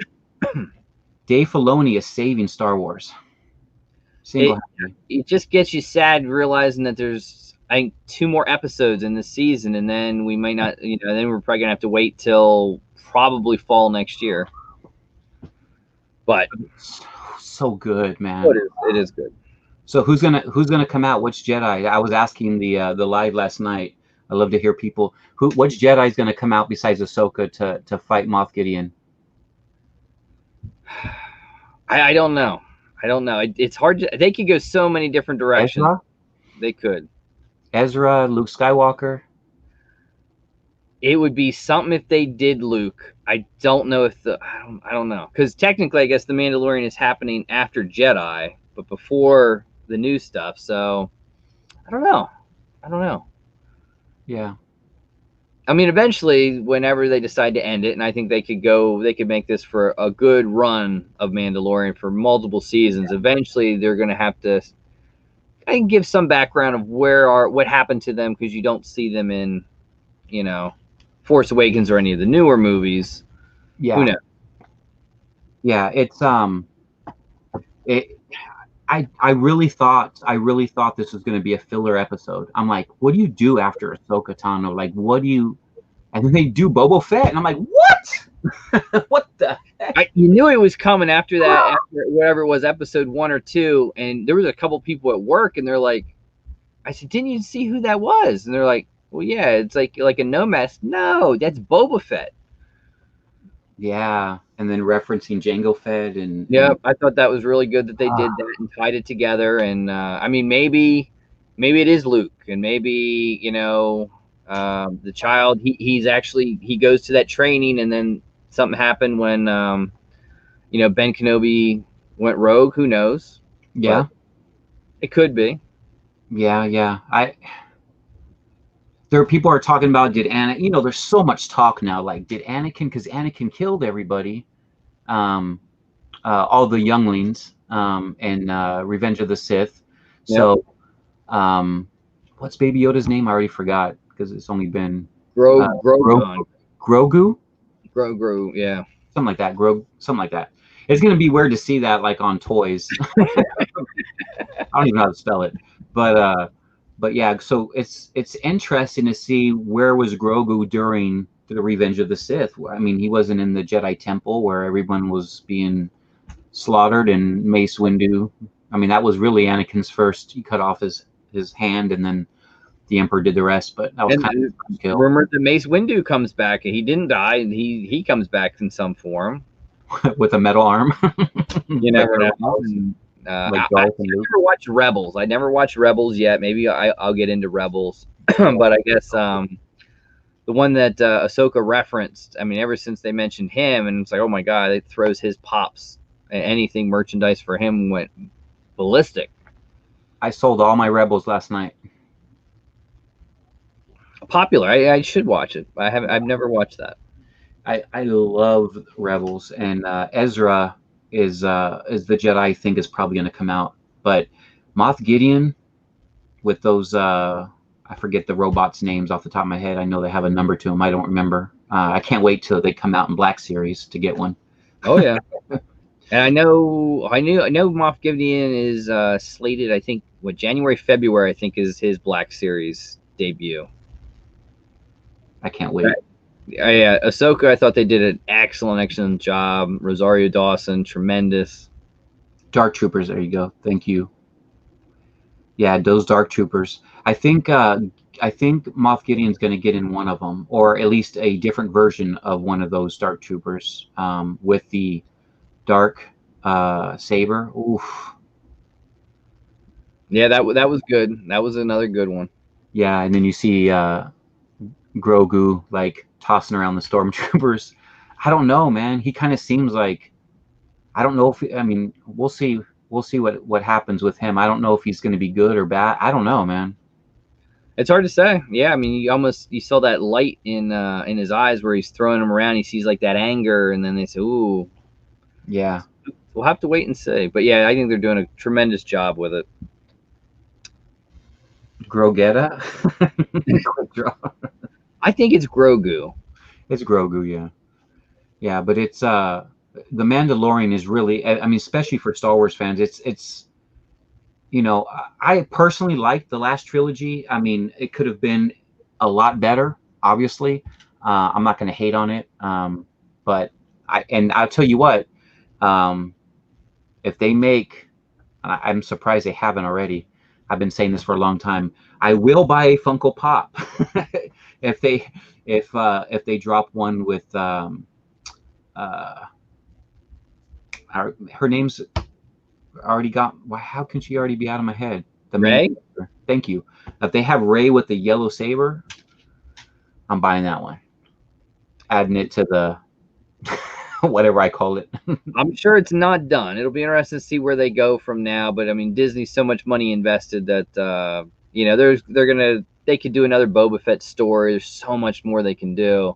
Dave Filoni is saving Star Wars. It just gets you sad realizing that there's, I think, 2 more episodes in this season, and then we might not, you know, then we're probably gonna have to wait till probably fall next year. But it's so good, man. It is good. So who's gonna come out? Which Jedi? I was asking the live last night. I love to hear people. Which Jedi is gonna come out besides Ahsoka to fight Moff Gideon? I don't know. I don't know. It's hard to. They could go so many different directions. Ezra? They could. Ezra, Luke Skywalker. It would be something if they did Luke. I don't know if I don't know, because technically, I guess the Mandalorian is happening after Jedi, but before the new stuff. So I don't know. Yeah. I mean, eventually, whenever they decide to end it, and I think they could make this for a good run of Mandalorian for multiple seasons. Eventually, they're going to have to, I can give some background of what happened to them, because you don't see them in, you know, Force Awakens or any of the newer movies. Yeah. Who knows? Yeah, it's I really thought this was going to be a filler episode. I'm like, what do you do after Ahsoka Tano? Like, what do you? And then they do Boba Fett, and I'm like, what? What the heck? You knew it was coming after that, after whatever it was, episode 1 or 2, and there was a couple people at work, and they're like, I said, didn't you see who that was? And they're like, well, yeah, it's like a Nomad. No, that's Boba Fett. Yeah, and then referencing Jango Fett and yeah, I thought that was really good that they did that and tied it together. And I mean, maybe it is Luke, and maybe, you know, the child he goes to that training, and then something happened when you know, Ben Kenobi went rogue. Who knows? Yeah, but it could be. Yeah. People are talking about, did Anakin, you know, there's so much talk now, like, did Anakin, because Anakin killed everybody, all the younglings, in Revenge of the Sith. So, what's Baby Yoda's name? I already forgot, because it's only been Grogu. Grogu, yeah. Something like that. Something like that. It's going to be weird to see that, like, on toys. I don't even know how to spell it. But yeah, so it's interesting to see where was Grogu during the Revenge of the Sith. I mean, he wasn't in the Jedi Temple where everyone was being slaughtered, and Mace Windu. I mean, that was really Anakin's first. He cut off his hand, and then the Emperor did the rest. But that was kind of a kill. Rumor that Mace Windu comes back, and he didn't die, and he comes back in some form with a metal arm. You never know. Like I never watched Rebels. I never watched Rebels yet. Maybe I'll get into Rebels, but I guess the one that Ahsoka referenced. I mean, ever since they mentioned him, and it's like, oh my god, it throws his pops. Anything merchandise for him went ballistic. I sold all my Rebels last night. Popular. I should watch it. I've never watched that. I love Rebels, and Ezra is the Jedi I think is probably going to come out. But Moff Gideon with those I forget the robots' names off the top of my head. I know they have a number to them. I don't remember. I can't wait till they come out in Black Series to get one. Oh yeah. And I know Moff Gideon is slated. I think January, February. I think is his Black Series debut. I can't wait. Yeah, Ahsoka. I thought they did an excellent job. Rosario Dawson, tremendous. Dark Troopers. There you go. Thank you. Yeah, those Dark Troopers. I think Moff Gideon's going to get in one of them, or at least a different version of one of those Dark Troopers with the dark saber. Oof. Yeah, that was good. That was another good one. Yeah, and then you see Grogu like tossing around the stormtroopers. I don't know, man. He kind of seems like, I don't know if, I mean, we'll see what happens with him. I don't know if he's going to be good or bad. I don't know, man. It's hard to say. Yeah, I mean, you saw that light in his eyes where he's throwing him around. He sees like that anger, and then they say, "Ooh." Yeah. We'll have to wait and see. But yeah, I think they're doing a tremendous job with it. Grogetta? I think it's Grogu. It's Grogu, yeah. Yeah, but it's the Mandalorian is really, I mean, especially for Star Wars fans, it's you know, I personally liked the last trilogy. I mean, it could have been a lot better, obviously. I'm not going to hate on it. But I'll tell you what, if they make, I'm surprised they haven't already. I've been saying this for a long time. I will buy a Funko Pop if they drop one with her name's already got. How can she already be out of my head? The Rey. Thank you. If they have Rey with the yellow saber, I'm buying that one. Adding it to the whatever I call it. I'm sure it's not done. It'll be interesting to see where they go from now. But I mean, Disney's so much money invested that you know they could do another Boba Fett story. There's so much more they can do.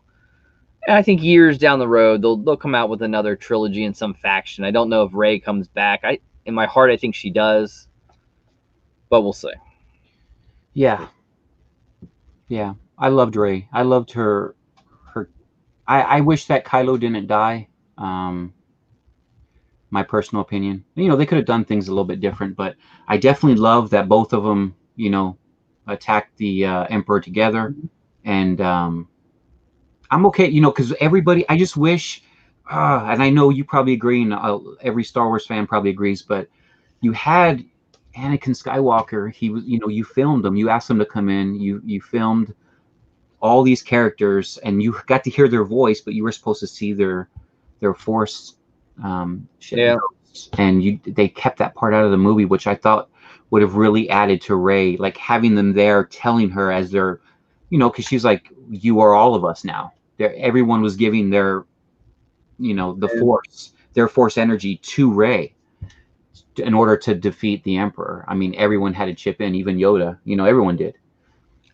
And I think years down the road they'll come out with another trilogy in some faction. I don't know if Rey comes back. In my heart I think she does, but we'll see. Yeah. I loved Rey. I loved her. I wish that Kylo didn't die. My personal opinion. You know, they could have done things a little bit different, but I definitely love that both of them, you know, attacked the Emperor together. And I'm okay, you know, because everybody, I just wish, and I know you probably agree, and every Star Wars fan probably agrees, but you had Anakin Skywalker. He was, you know, you filmed him. You asked him to come in. You filmed all these characters, and you got to hear their voice, but you were supposed to see their Force shit. Yeah. And they kept that part out of the movie, which I thought would have really added to Rey, like having them there telling her as they're, you know, because she's like, you are all of us now. Everyone was giving their, you know, their Force energy to Rey in order to defeat the Emperor. I mean, everyone had to chip in, even Yoda, you know, everyone did.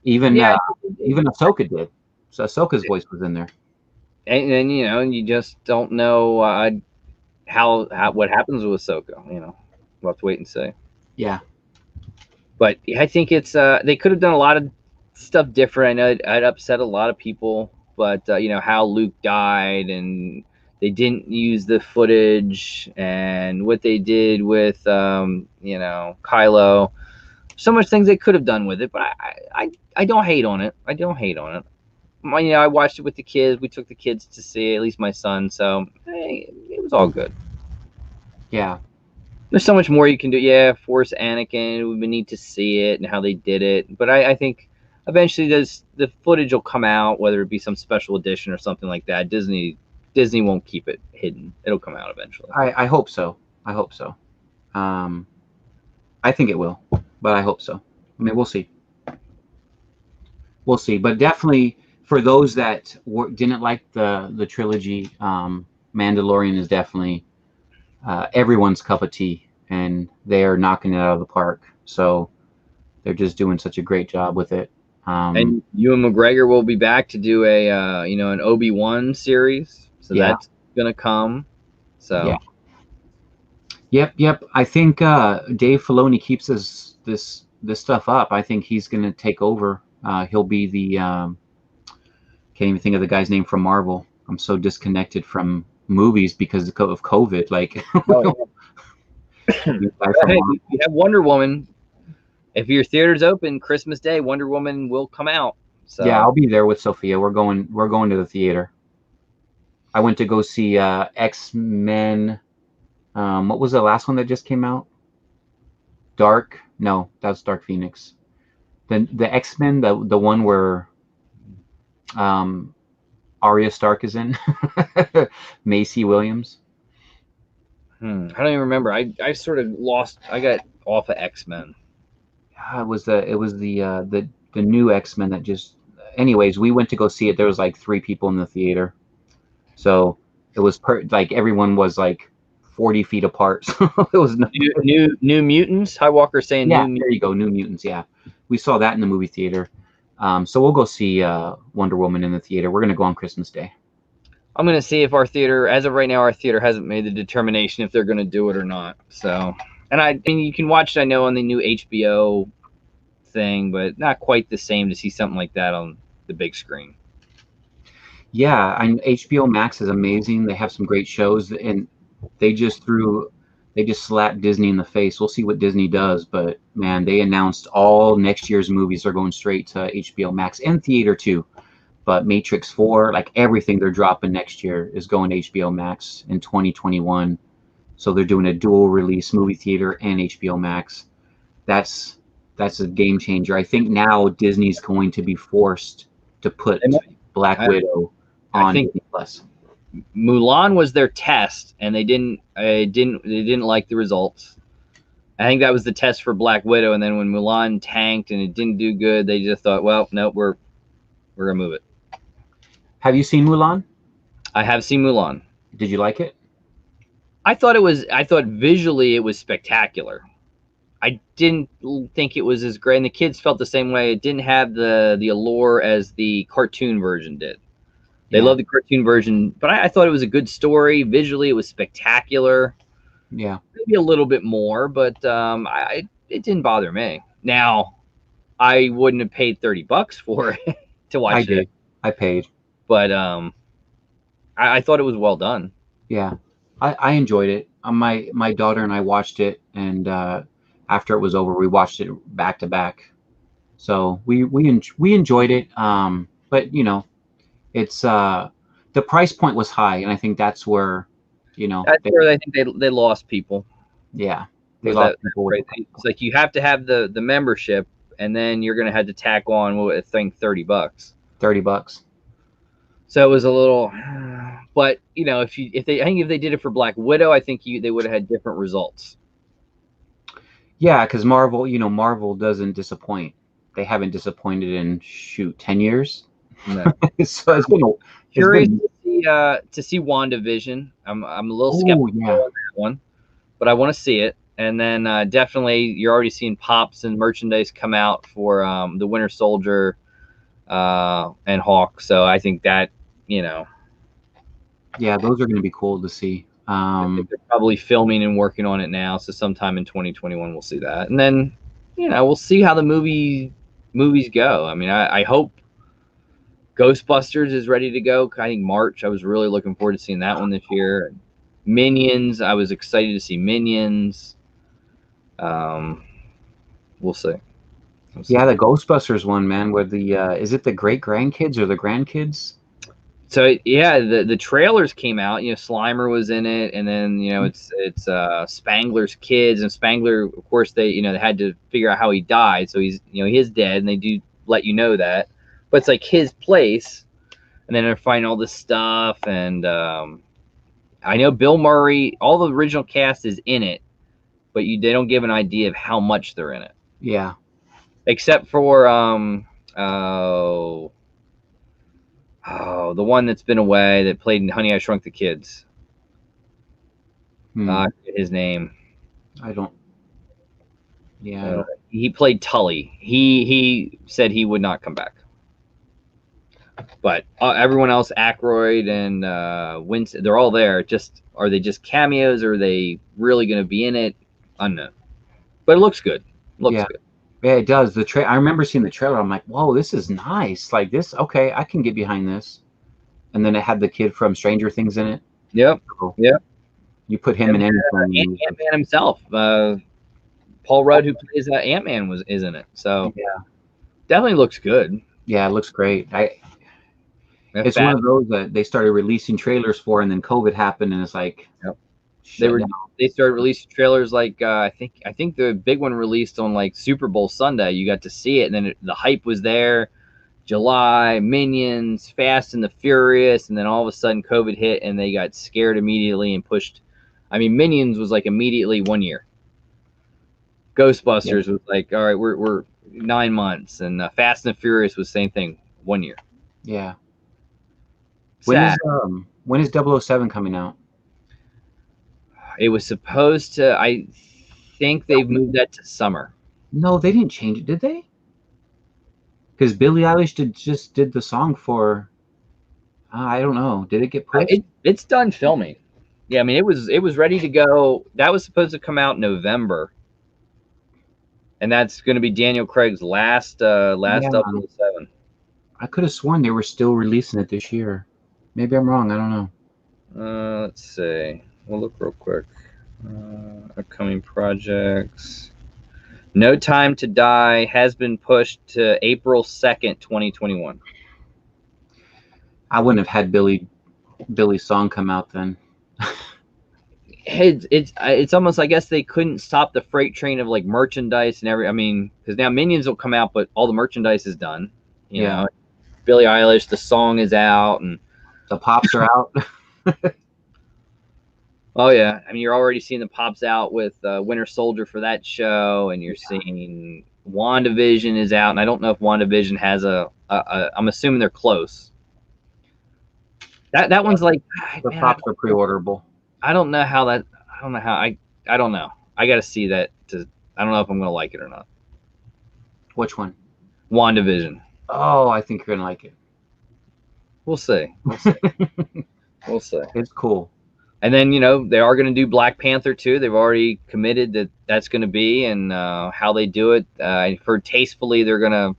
Even Ahsoka did. So Ahsoka's voice was in there. And you know, you just don't know how what happens with Ahsoka. You know, we'll have to wait and see. Yeah. But I think it's they could have done a lot of stuff different. I know I'd upset a lot of people, but you know how Luke died, and they didn't use the footage, and what they did with you know, Kylo. So much things they could have done with it, but I don't hate on it. I don't hate on it. I watched it with the kids. We took the kids to see it, at least my son. So hey, it was all good. Yeah. There's so much more you can do. Yeah, Force Anakin. We need to see it and how they did it. But I think eventually the footage will come out, whether it be some special edition or something like that. Disney won't keep it hidden. It'll come out eventually. I hope so. I hope so. I think it will, but I hope so. I mean, we'll see. We'll see. But definitely for those that didn't like the trilogy, Mandalorian is definitely everyone's cup of tea, and they are knocking it out of the park. So they're just doing such a great job with it. And Ewan McGregor will be back to do a an Obi-Wan series. So Yeah. that's gonna come. So yeah. Yep. I think Dave Filoni keeps this stuff up. I think he's gonna take over. He'll be the can't even think of the guy's name from Marvel. I'm so disconnected from movies because of COVID. Like, hey, you have Wonder Woman. If your theater's open, Christmas Day, Wonder Woman will come out. So yeah, I'll be there with Sophia. We're going to the theater. I went to go see X-Men. What was the last one that just came out? Dark? No, that's Dark Phoenix. The X-Men, the one where Arya Stark is in, Macy Williams. I don't even remember. I sort of lost. I got off of X-Men. It was the new X-Men that just. Anyways, we went to go see it. There was like 3 people in the theater, so it was like everyone was like 40 feet apart. So it was New Mutants. Hi Walker saying yeah. New There you go, New Mutants. Yeah, we saw that in the movie theater. So we'll go see Wonder Woman in the theater. We're gonna go on Christmas Day. I'm gonna see if our theater, as of right now, our theater hasn't made the determination if they're gonna do it or not. So, and I mean, you can watch it. I know on the new HBO thing, but not quite the same to see something like that on the big screen. Yeah, and HBO Max is amazing. They have some great shows, and they just slapped Disney in the face. We'll see what Disney does, but man, they announced all next year's movies are going straight to HBO Max and theater too. But Matrix 4, like everything they're dropping next year is going to HBO Max in 2021. So they're doing a dual release movie theater and HBO Max. That's a game changer. I think now Disney's going to be forced to put Black Widow on Disney Plus. Mulan was their test, and they didn't like the results. I think that was the test for Black Widow, and then when Mulan tanked and it didn't do good, they just thought, well, nope, we're gonna move it. Have you seen Mulan? I have seen Mulan. Did you like it? I thought visually it was spectacular. I didn't think it was as great, and the kids felt the same way. It didn't have the allure as the cartoon version did. They loved the cartoon version, but I thought it was a good story. Visually, it was spectacular. Yeah, maybe a little bit more, but it didn't bother me. Now, I wouldn't have paid $30 for it to watch it. I paid, but I thought it was well done. Yeah, I enjoyed it. My daughter and I watched it, and after it was over, we watched it back to back. So we enjoyed it. But you know, it's the price point was high, and I think that's where, that's where I think they lost people. Yeah, they lost people. It's like you have to have the membership, and then you're gonna have to tack on I think $30. $30. So it was a little, but if they did it for Black Widow, I think they would have had different results. Yeah, because Marvel doesn't disappoint. They haven't disappointed in 10 years. No. So it's been curious to see WandaVision. I'm a little skeptical on that one, but I want to see it. And then definitely you're already seeing pops and merchandise come out for the Winter Soldier and Hawk. So I think that yeah, those are going to be cool to see. I think they're probably filming and working on it now. So sometime in 2021 we'll see that, and then we'll see how the movies go. I mean, I hope Ghostbusters is ready to go. I think March. I was really looking forward to seeing that one this year. Minions. I was excited to see Minions. We'll see. Yeah, the Ghostbusters one, man, where the is it the great grandkids or the grandkids? So yeah, the trailers came out. You know, Slimer was in it, and then you know it's Spangler's kids, and Spangler, of course, they they had to figure out how he died. So he's he's dead, and they do let you know that, but it's like his place, and then they're finding all this stuff, and I know Bill Murray, all the original cast is in it, but they don't give an idea of how much they're in it. Yeah. Except for oh, the one that's been away that played in Honey I Shrunk the Kids. I forget his name. I don't. Yeah. He played Tully. He said he would not come back. But everyone else, Aykroyd and Winston, they're all there. Just are they just cameos? Or are they really going to be in it? Unknown. But it looks good. Looks good. Yeah, it does. I remember seeing the trailer. I'm like, whoa, this is nice. Like this, okay, I can get behind this. And then it had the kid from Stranger Things in it. Yep. So yep. You put him in anything. Ant-Man himself. Paul Rudd, who plays Ant-Man, is in it. So yeah, definitely looks good. Yeah, it looks great. It's one of those that they started releasing trailers for, and then COVID happened, and it's like, yep. They started releasing trailers like I think the big one released on like Super Bowl Sunday. You got to see it, and then the hype was there. July, Minions, Fast and the Furious, and then all of a sudden COVID hit, and they got scared immediately and pushed. I mean, Minions was like immediately 1 year. Ghostbusters was like, all right, we're 9 months, and Fast and the Furious was same thing, 1 year. Yeah. When is 007 coming out? It was supposed to. I think they've moved that to summer. No, they didn't change it, did they? Because Billie Eilish just did the song for. I don't know. Did it get pushed? It's done filming. Yeah, I mean it was ready to go. That was supposed to come out in November, and that's going to be Daniel Craig's last 007. I could have sworn they were still releasing it this year. Maybe I'm wrong. I don't know. Let's see. We'll look real quick. Upcoming projects. No Time to Die has been pushed to April 2nd, 2021. I wouldn't have had Billy's song come out then. It's almost, I guess they couldn't stop the freight train of like merchandise and I mean, because now Minions will come out, but all the merchandise is done. You know, Billie Eilish, the song is out, and the pops are out. Oh yeah, I mean you're already seeing the pops out with Winter Soldier for that show, and you're seeing WandaVision is out, and I don't know if WandaVision has I'm assuming they're close. That one's like the pops are pre-orderable. I don't know how that. I don't know how I don't know. I got to see that. I don't know if I'm gonna like it or not. Which one? WandaVision. Oh, I think you're gonna like it. We'll see. We'll see. We'll see. It's cool. And then, they are going to do Black Panther 2. They've already committed that that's going to be, and how they do it. I've heard tastefully they're going to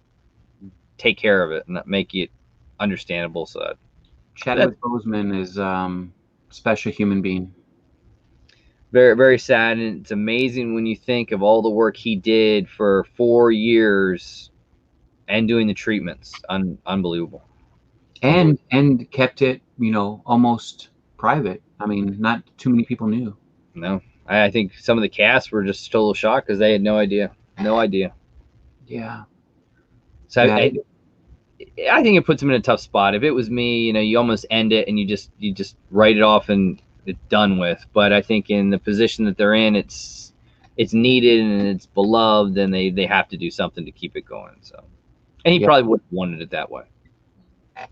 take care of it and make it understandable. So Chadwick Boseman is special human being. Very, very sad. And it's amazing when you think of all the work he did for 4 years and doing the treatments. Unbelievable. And kept it, almost private. I mean, not too many people knew. No, I think some of the cast were just total shock because they had no idea. No idea. Yeah. So yeah. I think it puts them in a tough spot. If it was me, you almost end it and you just write it off and it's done with. But I think in the position that they're in, it's needed and it's beloved, and they have to do something to keep it going. So, and he probably would have wanted it that way.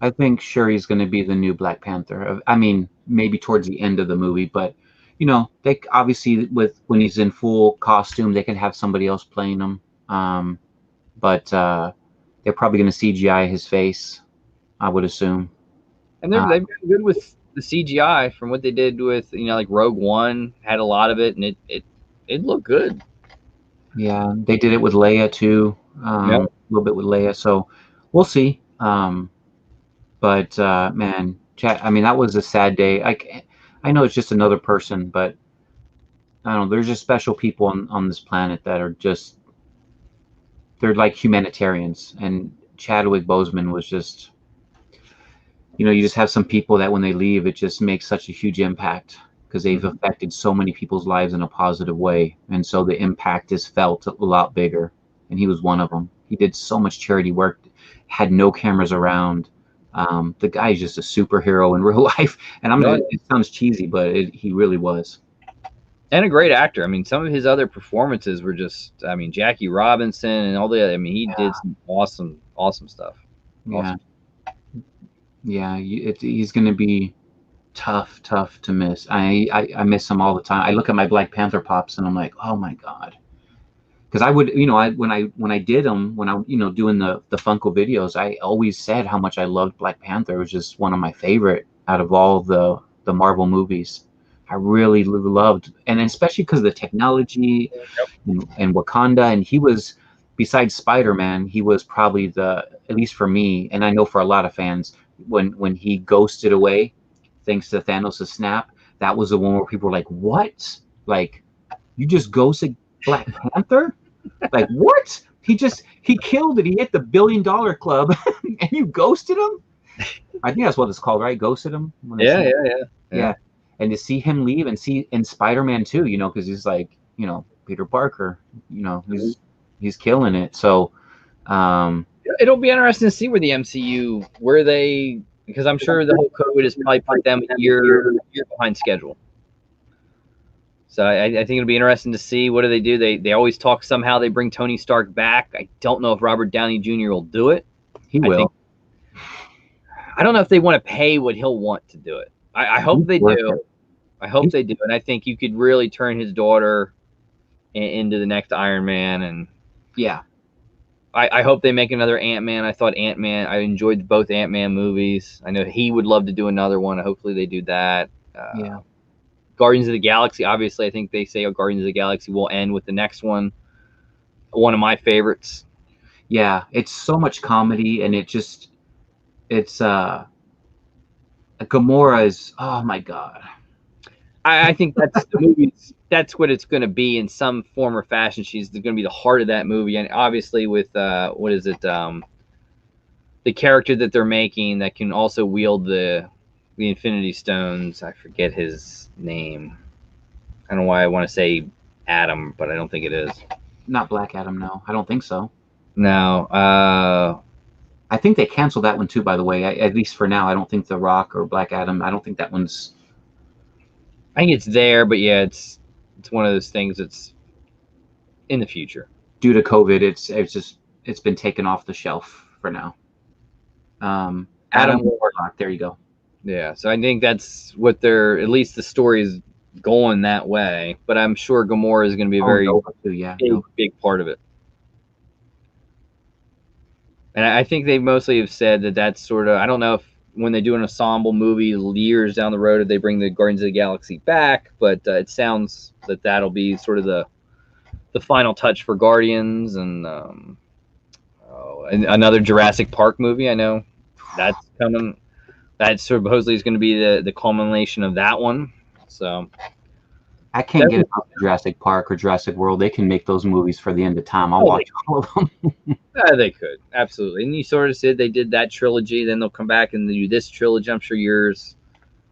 I think Shuri's going to be the new Black Panther. I mean, maybe towards the end of the movie, but they obviously when he's in full costume, they can have somebody else playing him. But they're probably going to CGI his face, I would assume. And they've been good with the CGI from what they did with like Rogue One had a lot of it, and it looked good. Yeah, they did it with Leia too, a little bit with Leia. So we'll see. But man, I mean, that was a sad day. I know it's just another person, but I don't know. There's just special people on this planet that are just they're like humanitarians. And Chadwick Boseman was just, you just have some people that when they leave, it just makes such a huge impact because they've affected so many people's lives in a positive way. And so the impact is felt a lot bigger. And he was one of them. He did so much charity work, had no cameras around. The guy is just a superhero in real life. And it sounds cheesy, but he really was. And a great actor. I mean, some of his other performances were just, I mean, Jackie Robinson and all the, I mean, he did some awesome stuff. Yeah. Yeah. He's going to be tough to miss. I miss him all the time. I look at my Black Panther pops and I'm like, oh my God. Because I would, when I did them, when I, doing the Funko videos, I always said how much I loved Black Panther. It was just one of my favorite out of all the Marvel movies. I really loved, and especially because of the technology and Wakanda. And he was, besides Spider-Man, he was probably at least for me, and I know for a lot of fans, when he ghosted away, thanks to Thanos' snap, that was the one where people were like, what? Like, you just ghosted Black Panther? Like, what? He killed it. He hit the $1 billion club and you ghosted him? I think that's what it's called, right? Ghosted him? Yeah. And to see him leave and see in Spider-Man too, because he's like, Peter Parker, he's killing it. So it'll be interesting to see where the MCU, because I'm sure the whole COVID has probably put them a year behind schedule. So I think it'll be interesting to see what do they do. They always talk somehow they bring Tony Stark back. I don't know if Robert Downey Jr. will do it. He will. I don't know if they want to pay what he'll want to do it. I hope they do. I hope they do. And I think you could really turn his daughter into the next Iron Man. And yeah, I hope they make another Ant-Man. I enjoyed both Ant-Man movies. I know he would love to do another one. Hopefully they do that. Yeah. Guardians of the Galaxy, obviously, I think they say Guardians of the Galaxy will end with the next one. One of my favorites. Yeah, it's so much comedy, and it's Gamora is, oh my God. I think that's the movie. That's what it's going to be in some form or fashion. She's going to be the heart of that movie, and obviously with what is it? The character that they're making that can also wield the Infinity Stones. I forget his name. I don't know why I want to say Adam, but I don't think it is. Not Black Adam, no. I don't think so. No. I think they canceled that one too, by the way. At least for now, I don't think The Rock or Black Adam. I don't think that one's. I think it's there, but yeah, it's one of those things that's in the future. Due to COVID, it's been taken off the shelf for now. Adam Warlock, there you go. Yeah, so I think that's what at least the story is going that way. But I'm sure Gamora is going to be a very big part of it. And I think they mostly have said that that's sort of, I don't know if when they do an ensemble movie years down the road, if they bring the Guardians of the Galaxy back, but it sounds that that'll be sort of the final touch for Guardians. And another Jurassic Park movie, I know that's coming. That supposedly is going to be the culmination of that one. So I can't get enough of Jurassic Park or Jurassic World. They can make those movies for the end of time. I'll watch all of them. They could, absolutely. And you sort of said they did that trilogy, then they'll come back and do this trilogy. I'm sure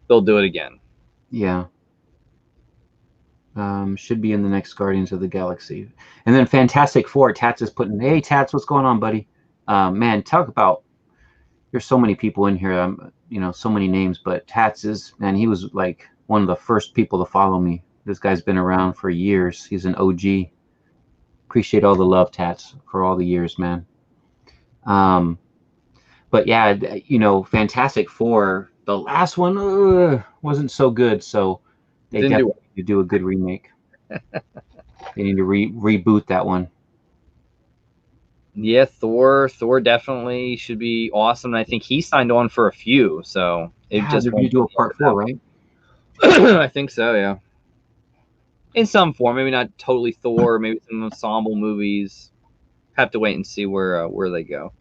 they'll do it again. Yeah. Should be in the next Guardians of the Galaxy. And then Fantastic Four, Tats is putting, hey Tats, what's going on, buddy? Man, talk about, there's so many people in here, so many names, but Tats he was like one of the first people to follow me. This guy's been around for years. He's an OG. Appreciate all the love, Tats, for all the years, man. But yeah, Fantastic Four, the last one wasn't so good, so they definitely need to do a good remake. They need to reboot that one. Yeah, Thor definitely should be awesome. And I think he signed on for a few, so they're going to do a part 4, right? I think so, yeah. In some form, maybe not totally Thor, maybe some ensemble movies. Have to wait and see where they go.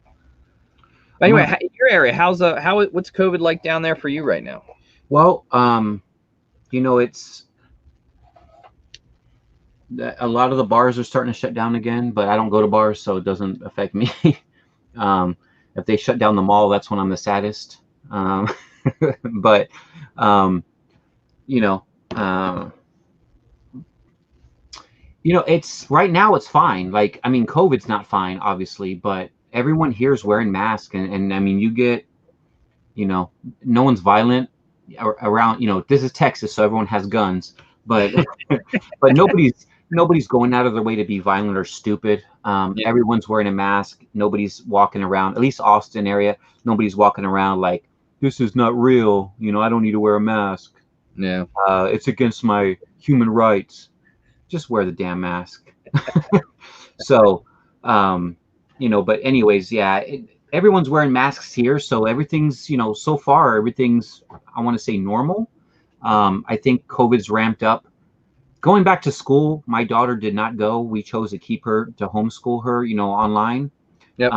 But anyway, your area, what's COVID like down there for you right now? Well, A lot of the bars are starting to shut down again, but I don't go to bars, so it doesn't affect me. um, if they shut down the mall, that's when I'm the saddest. Um, but um, you know, uh, it's right now it's fine. Like, I mean, COVID's not fine, obviously, but everyone here is wearing masks, and I mean, you get, no one's violent around. This is Texas, so everyone has guns, but but nobody's going out of their way to be violent or stupid. Yeah. Everyone's wearing a mask. Nobody's walking around, at least Austin area. Nobody's walking around like, this is not real. I don't need to wear a mask. Yeah. It's against my human rights. Just wear the damn mask. So, but anyways, yeah, everyone's wearing masks here. So everything's, so far, everything's, I want to say, normal. I think COVID's ramped up. Going back to school, my daughter did not go. We chose to keep her, to homeschool her, online. Yep.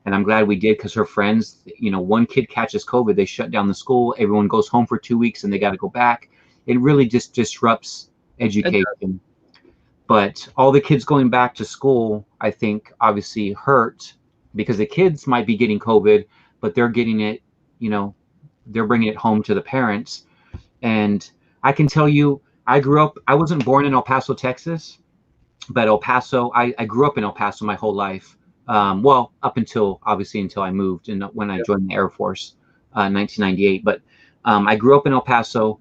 And I'm glad we did, because her friends, one kid catches COVID, they shut down the school. Everyone goes home for 2 weeks and they got to go back. It really just disrupts education. But all the kids going back to school, I think, obviously hurt, because the kids might be getting COVID, but they're getting it, they're bringing it home to the parents. And I can tell you, I wasn't born in El Paso, Texas, but I grew up in El Paso my whole life. Well, up until I moved, and when I joined the Air Force in 1998. But I grew up in El Paso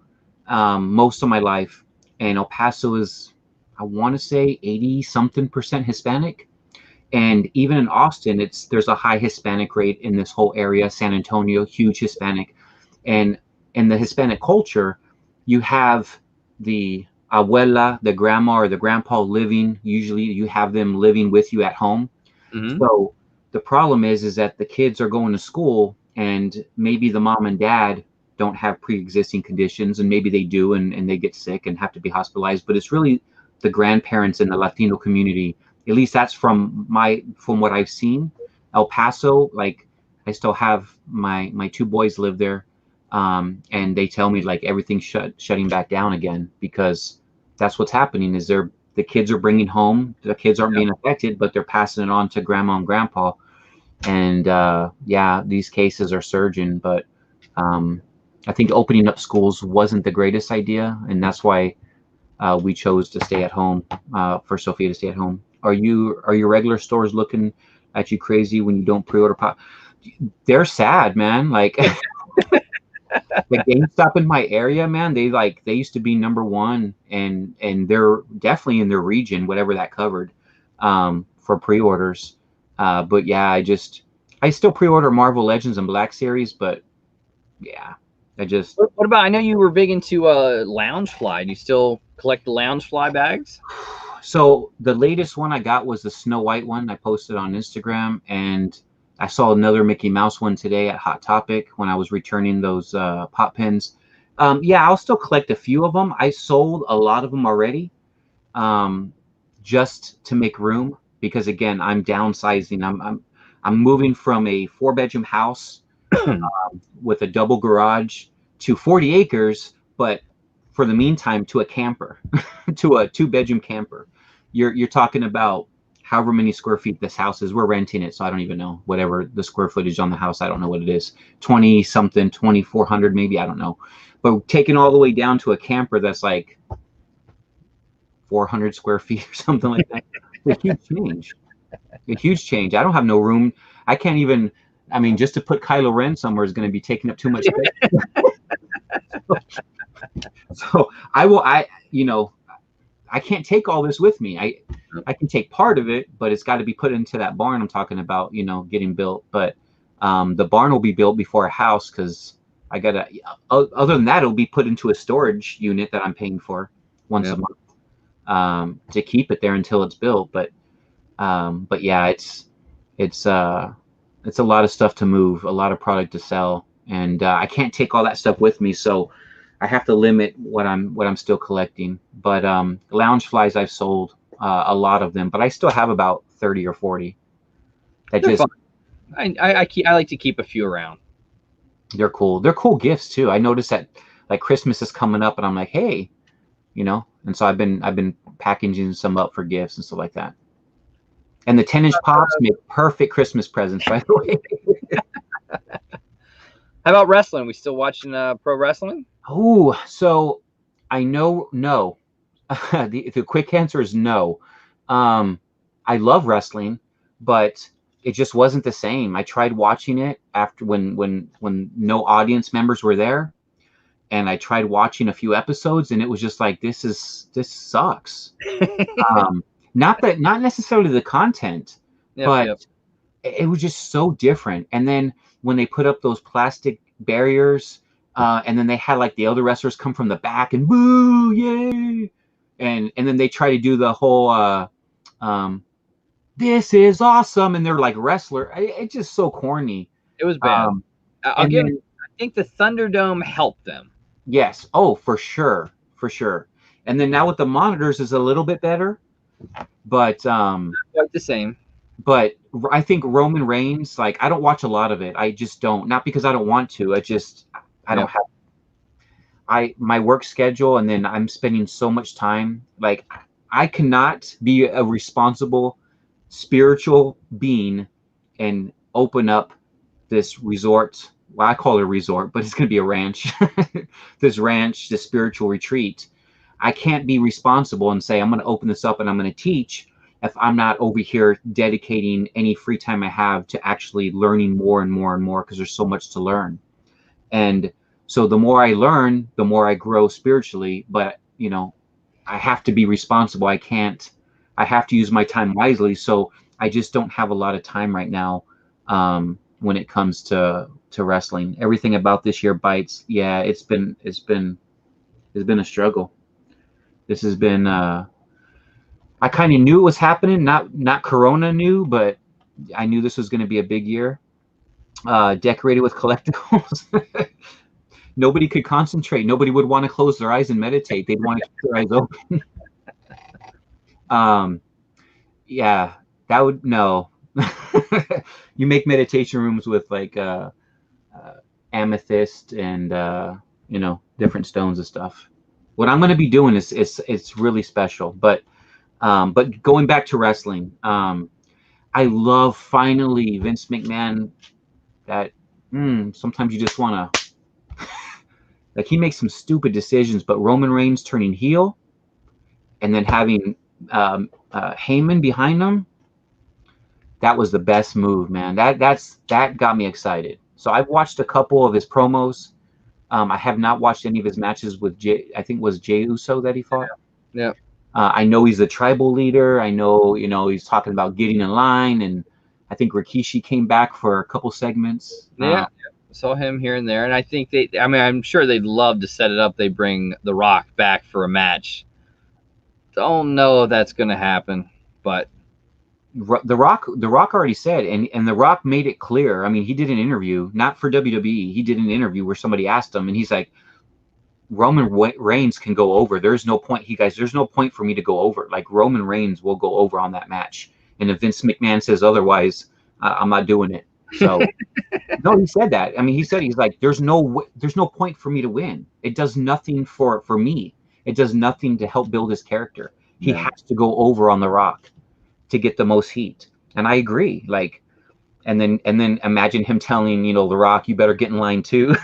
most of my life, and El Paso is, I want to say, 80-something% Hispanic. And even in Austin, there's a high Hispanic rate in this whole area. San Antonio, huge Hispanic. And in the Hispanic culture, you have the abuela, the grandma or the grandpa living. Usually you have them living with you at home. Mm-hmm. So the problem is that the kids are going to school, and maybe the mom and dad don't have pre-existing conditions, and maybe they do, and they get sick and have to be hospitalized. But it's really the grandparents in the Latino community. At least that's from what I've seen. El Paso, like, I still have my two boys live there. And they tell me, like, everything's shutting back down again, because that's what's happening. Is the kids are bringing home, the kids aren't being affected, but they're passing it on to grandma and grandpa. And yeah, these cases are surging. But I think opening up schools wasn't the greatest idea, and that's why we chose to stay at home, for Sophia to stay at home. Are your regular stores looking at you crazy when you don't pre-order pop? They're sad, man. Like, the GameStop in my area, man, they used to be number one, and they're definitely in their region, whatever that covered, for pre-orders. But yeah, I still pre-order Marvel Legends and Black Series, but yeah, What about, I know you were big into Loungefly. Do you still collect the Loungefly bags? So the latest one I got was the Snow White one. I posted on Instagram, and I saw another Mickey Mouse one today at Hot Topic when I was returning those pop pins. Yeah, I'll still collect a few of them. I sold a lot of them already, just to make room, because again, I'm downsizing. I'm moving from a 4-bedroom house with a double garage to 40 acres, but for the meantime, to a camper, to a 2-bedroom camper. You're talking about however many square feet this house is. We're renting it, so I don't even know whatever the square footage on the house. I don't know what it is, 20 something, 2,400 maybe, I don't know. But taking all the way down to a camper that's like 400 square feet or something like that. It's a huge change. A huge change. I don't have no room. I can't even. I mean, just to put Kylo Ren somewhere is going to be taking up too much space. So I can't take all this with me. I can take part of it, but it's got to be put into that barn I'm talking about, getting built. But the barn will be built before a house, because I gotta. Other than that, it'll be put into a storage unit that I'm paying for once a month, to keep it there until it's built. But yeah, it's a lot of stuff to move, a lot of product to sell, and I can't take all that stuff with me, so I have to limit what I'm still collecting. But Loungeflies, I've sold a lot of them, but I still have about 30 or 40. I like to keep a few around. They're cool. They're cool gifts too. I noticed that, like, Christmas is coming up, and I'm like, hey, and so I've been packaging some up for gifts and stuff like that. And the 10-inch pops make perfect Christmas presents, by the way. How about wrestling? We still watching pro wrestling? Oh, so I know no. The quick answer is no. I love wrestling, but it just wasn't the same. I tried watching it after when no audience members were there, and I tried watching a few episodes, and it was just like this sucks. Not necessarily the content, but it was just so different. And then when they put up those plastic barriers, and then they had like the other wrestlers come from the back and boo, yay, and then they try to do the whole this is awesome, and they're like wrestler. It's just so corny. It was bad. I think the Thunderdome helped them. Yes. Oh, for sure. And then now with the monitors is a little bit better, but not quite the same. But I think Roman Reigns, like, I don't watch a lot of it. I just don't. Not because I don't want to. I don't have my work schedule, and then I'm spending so much time. Like, I cannot be a responsible spiritual being and open up this resort. Well, I call it a resort, but it's going to be a ranch. This spiritual retreat. I can't be responsible and say, I'm going to open this up and I'm going to teach if I'm not over here dedicating any free time I have to actually learning more and more and more, because there's so much to learn. And so the more I learn, the more I grow spiritually. But, you know, I have to be responsible. I have to use my time wisely. So I just don't have a lot of time right now when it comes to wrestling. Everything about this year bites. Yeah, it's been a struggle. This has been I kind of knew it was happening, not Corona knew, but I knew this was going to be a big year. Decorated with collectibles. Nobody could concentrate. Nobody would want to close their eyes and meditate. They'd want to keep their eyes open. Yeah, that would no. You make meditation rooms with like amethyst and you know, different stones and stuff. What I'm going to be doing is it's really special. But going back to wrestling, I love finally Vince McMahon. That sometimes you just want to, like, he makes some stupid decisions, but Roman Reigns turning heel and then having Heyman behind him, that was the best move, man. That got me excited. So I've watched a couple of his promos. I have not watched any of his matches with I think it was Jey Uso that he fought. Yeah. I know he's a tribal leader. I know, you know, he's talking about getting in line, and I think Rikishi came back for a couple segments. Yeah. Saw him here and there, and I think I'm sure they'd love to set it up. They bring The Rock back for a match. Don't know if that's going to happen, but The Rock already said, and The Rock made it clear. I mean, he did an interview, not for WWE. He did an interview where somebody asked him, and he's like, Roman Reigns can go over. There's no point. There's no point for me to go over. Like, Roman Reigns will go over on that match. And if Vince McMahon says otherwise, I'm not doing it. So, no, he said that. I mean, he's like, there's no point for me to win. It does nothing for me. It does nothing to help build his character. He has to go over on The Rock to get the most heat. And I agree. Like, and then imagine him telling, you know, The Rock, you better get in line too.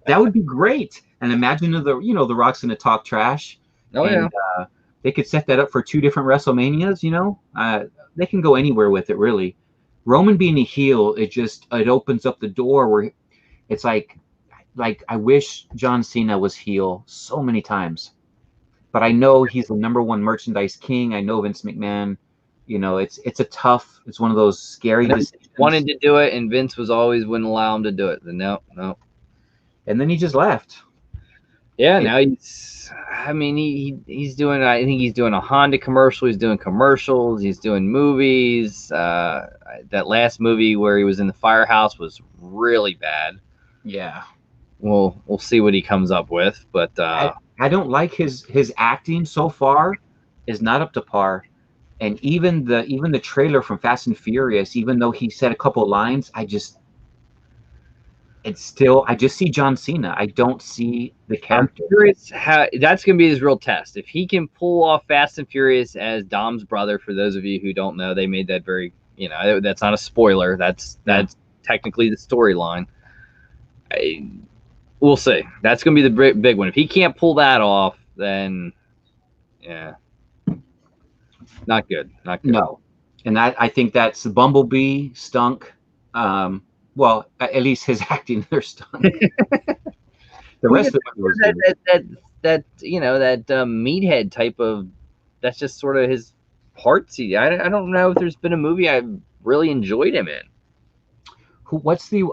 That would be great. And imagine The Rock's gonna talk trash. Oh, and, yeah. They could set that up for 2 different WrestleManias, you know. They can go anywhere with it, really. Roman being a heel, it opens up the door where it's like I wish John Cena was heel so many times. But I know he's the #1 merchandise king. I know Vince McMahon, you know, it's one of those scary decisions. Wanted to do it, and Vince wouldn't allow him to do it. No. And then he just left. Yeah, now he's doing, I think he's doing a Honda commercial. He's doing commercials. He's doing movies. That last movie where he was in the firehouse was really bad. Yeah. We'll see what he comes up with, but I don't like his acting so far is not up to par. And even the trailer from Fast and Furious, even though he said a couple lines, it's still, I just see John Cena. I don't see the I'm character. curious how that's going to be his real test. If he can pull off Fast and Furious as Dom's brother, for those of you who don't know, they made that very, that's not a spoiler. That's technically the storyline. We'll see. That's going to be the big one. If he can't pull that off, then yeah, not good. Not good. No. And I think that's Bumblebee stunk. Well, at least his acting there stunk. The rest of it was good. that meathead type of, that's just sort of his partsy. I don't know if there's been a movie I've really enjoyed him in.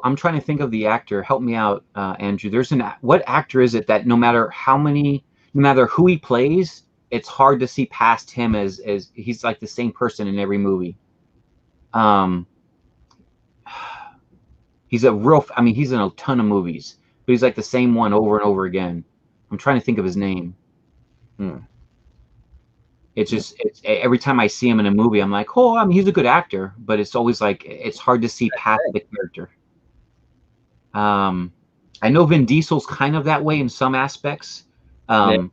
I'm trying to think of the actor. Help me out, Andrew. What actor is it that no matter who he plays, it's hard to see past him as he's like the same person in every movie. He's he's in a ton of movies, but he's like the same one over and over again. I'm trying to think of his name. It's every time I see him in a movie, I'm like, oh, he's a good actor, but it's always like it's hard to see past the character. I know Vin Diesel's kind of that way in some aspects, but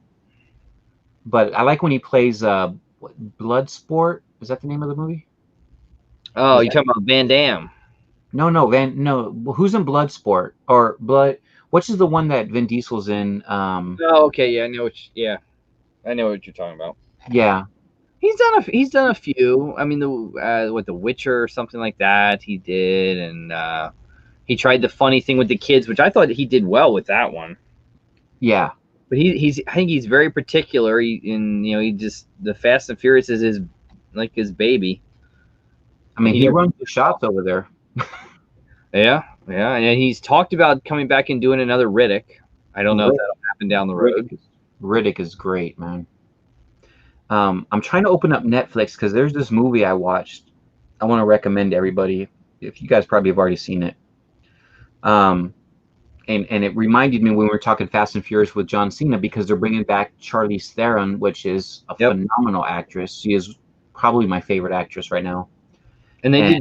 I like when he plays Bloodsport. Is that the name of the movie? Oh, you're talking about Van Damme? No. Who's in Bloodsport or Blood? Which is the one that Vin Diesel's in? Oh, okay, yeah, I know what you're talking about. Yeah, he's done a few. I mean, the Witcher or something like that he did, and he tried the funny thing with the kids, which I thought he did well with that one. Yeah, but I think he's very particular. He just, the Fast and Furious is his baby. I mean, he runs the shots over there. Yeah, and he's talked about coming back and doing another Riddick. I don't know if that'll happen down the road. Riddick is great, man. I'm trying to open up Netflix because there's this movie I watched. I want to recommend to everybody. If you guys probably have already seen it. And it reminded me when we were talking Fast and Furious with John Cena, because they're bringing back Charlize Theron, which is a phenomenal actress. She is probably my favorite actress right now. And they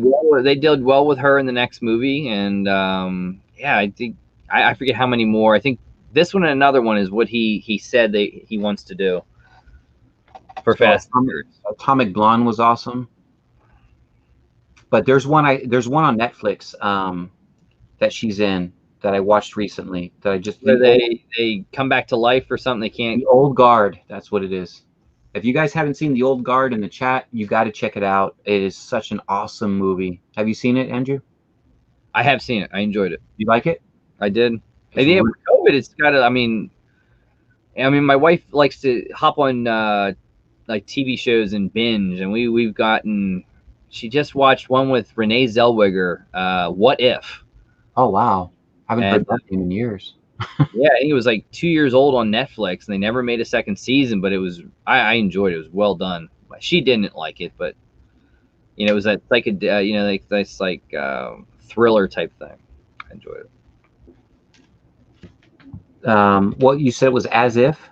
did well with her in the next movie, and I think I forget how many more. I think this one and another one is what he said he wants to do for Fast and Furious. Atomic Blonde was awesome, but there's one on Netflix that she's in that I watched recently that I just they come back to life or something. They can't. The Old Guard, that's what it is. If you guys haven't seen The Old Guard in the chat, you got to check it out. It is such an awesome movie. Have you seen it, Andrew? I have seen it. I enjoyed it. You like it? I did. With COVID, it's got to. I mean, my wife likes to hop on like TV shows and binge, and we've gotten. She just watched one with Renee Zellweger. What If? Oh wow, I haven't heard that name in years. Yeah, I think it was like 2 years old on Netflix, and they never made a second season. But it was, I enjoyed it. It was well done. She didn't like it, but it was like a thriller type thing. I enjoyed it. What you said was As If.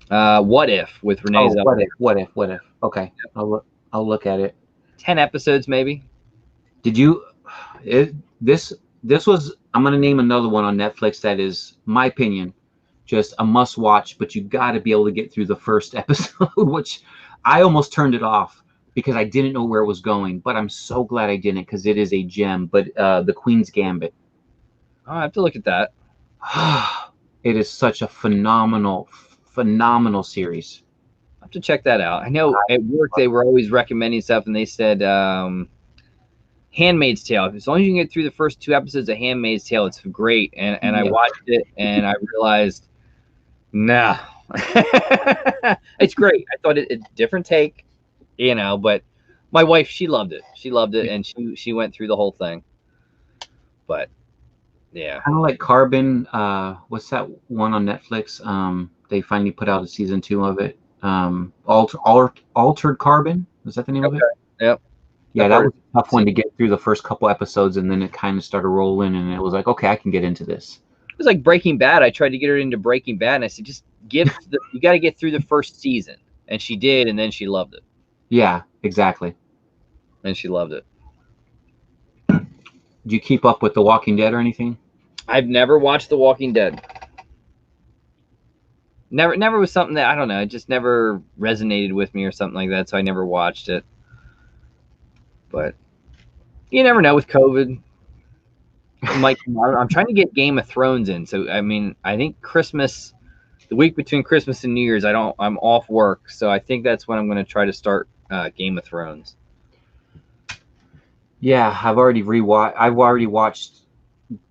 What If with Renee Zellweger. What if? Okay, yep. I'll look at it. 10 episodes maybe. Did you? This was. I'm going to name another one on Netflix that is, my opinion, just a must watch, but you got to be able to get through the first episode, which I almost turned it off because I didn't know where it was going, but I'm so glad I didn't because it is a gem. But The Queen's Gambit. Oh, I have to look at that. It is such a phenomenal series. I have to check that out. I know at work they were always recommending stuff, and they said Handmaid's Tale. As long as you can get through the first 2 episodes of Handmaid's Tale, it's great. And I watched it, and I realized, nah. It's great. I thought it's a different take, but my wife, she loved it. She loved it, and she went through the whole thing. But, yeah. Kind of like Carbon. What's that one on Netflix? They finally put out a season 2 of it. Altered Carbon. Was that the name of it? Yep. Yeah, that was a tough one to get through the first couple episodes, and then it kind of started rolling, and it was like, okay, I can get into this. It was like Breaking Bad. I tried to get her into Breaking Bad, and I said, just you got to get through the first season. And she did, and then she loved it. Yeah, exactly. And she loved it. Do you keep up with The Walking Dead or anything? I've never watched The Walking Dead. Never was something that, I don't know, it just never resonated with me or something like that, so I never watched it. But you never know with COVID. I'm trying to get Game of Thrones in. So I mean, I think Christmas, the week between Christmas and New Year's, I'm off work, so I think that's when I'm going to try to start Game of Thrones. Yeah, I've already watched.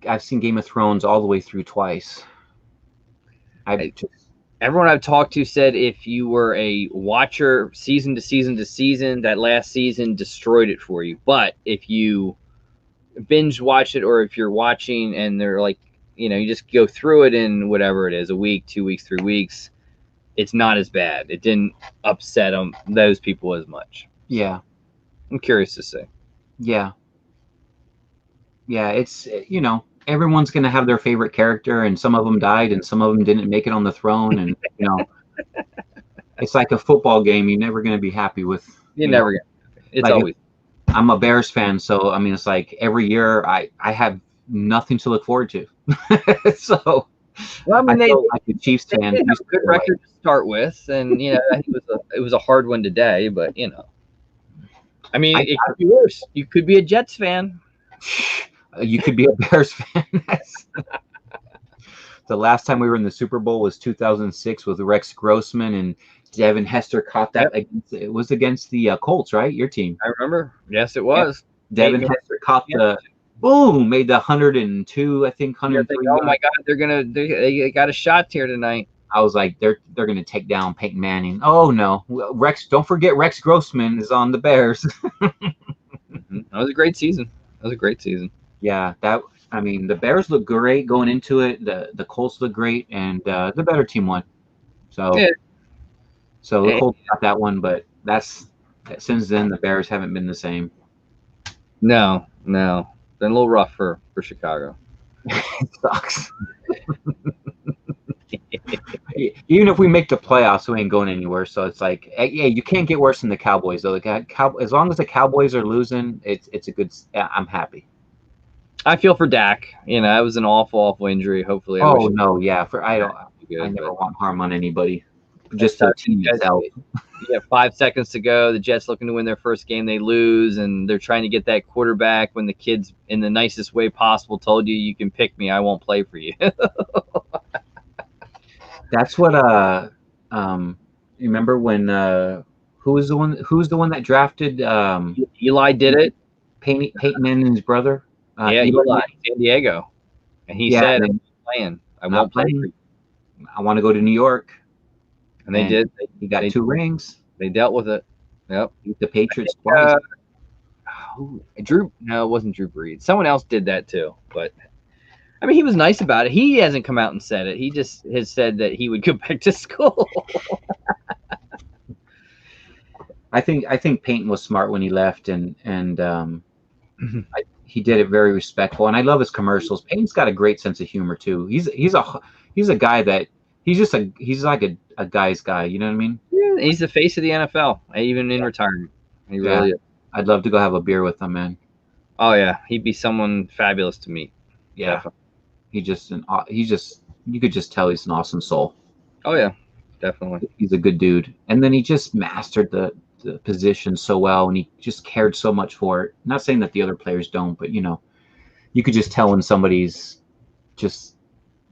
I've seen Game of Thrones all the way through twice. Everyone I've talked to said if you were a watcher season to season to season, that last season destroyed it for you. But if you binge watch it, or if you're watching and they're like, you just go through it in whatever it is, a week, 2 weeks, 3 weeks, it's not as bad. It didn't upset those people as much. Yeah. I'm curious to see. Yeah. Yeah, it's, everyone's going to have their favorite character, and some of them died and some of them didn't make it on the throne. And, it's like a football game. You're never going to be happy with. Never get. It's like, always. I'm a Bears fan, so I mean, it's like every year I have nothing to look forward to. So, well, I mean, they like the Chiefs fan. They have a good record to start with, and I think it was a hard one today, but I mean, it could be worse. You could be a Jets fan. You could be a Bears fan. The last time we were in the Super Bowl was 2006 with Rex Grossman, and Devin Hester caught that. Yep. It was against the Colts, right? Your team. I remember. Yes, it was. Yeah. Devin Hester caught the boom, made the 102, I think 103. Oh my God, they got a shot here tonight. I was like, they're gonna take down Peyton Manning. Oh no, Rex! Don't forget Rex Grossman is on the Bears. That was a great season. Yeah, the Bears look great going into it. The Colts look great, and the better team won. So, so the Colts got that one, but since then the Bears haven't been the same. No, been a little rough for Chicago. It sucks. Even if we make the playoffs, we ain't going anywhere. So it's like, yeah, you can't get worse than the Cowboys though. As long as the Cowboys are losing, it's a good. I'm happy. I feel for Dak. It was an awful injury. Hopefully. I never want harm on anybody. Just the team itself. Yeah, 5 seconds to go. The Jets looking to win their first game. They lose, and they're trying to get that quarterback when the kids, in the nicest way possible, told you can pick me. I won't play for you. That's what. You remember when? Who's the one that drafted? Eli did it. Peyton Manning's brother. Eli, San Diego, and he said, "I'm playing. I won't play for you. I want to go to New York." And they did. He got 2 rings. They dealt with it. Yep. Beat the Patriots twice. No, it wasn't Drew Brees. Someone else did that too. But I mean, he was nice about it. He hasn't come out and said it. He just has said that he would go back to school. I think Peyton was smart when he left, and he did it very respectful. And I love his commercials. Peyton's got a great sense of humor too. He's a guy that he's like a guy's guy. You know what I mean? Yeah, he's the face of the NFL, even in retirement. He really is. I'd love to go have a beer with him, man. Oh yeah, he'd be someone fabulous to meet. Yeah, definitely. You could just tell he's an awesome soul. Oh yeah, definitely. He's a good dude, and then he just mastered the position so well, and he just cared so much for it. Not saying that the other players don't, but you could just tell when somebody's just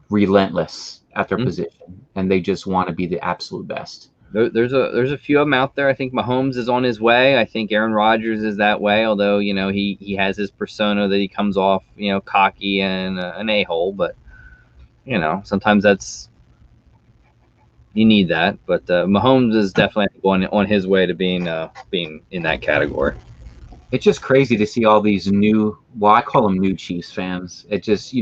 relentless at their position, and they just want to be the absolute best. There's a few of them out there. I think Mahomes is on his way. I think Aaron Rodgers is that way, although he has his persona that he comes off cocky and an a-hole, but sometimes you need that. But Mahomes is definitely on his way to being in that category. It's just crazy to see all these I call them new Chiefs fans. It just,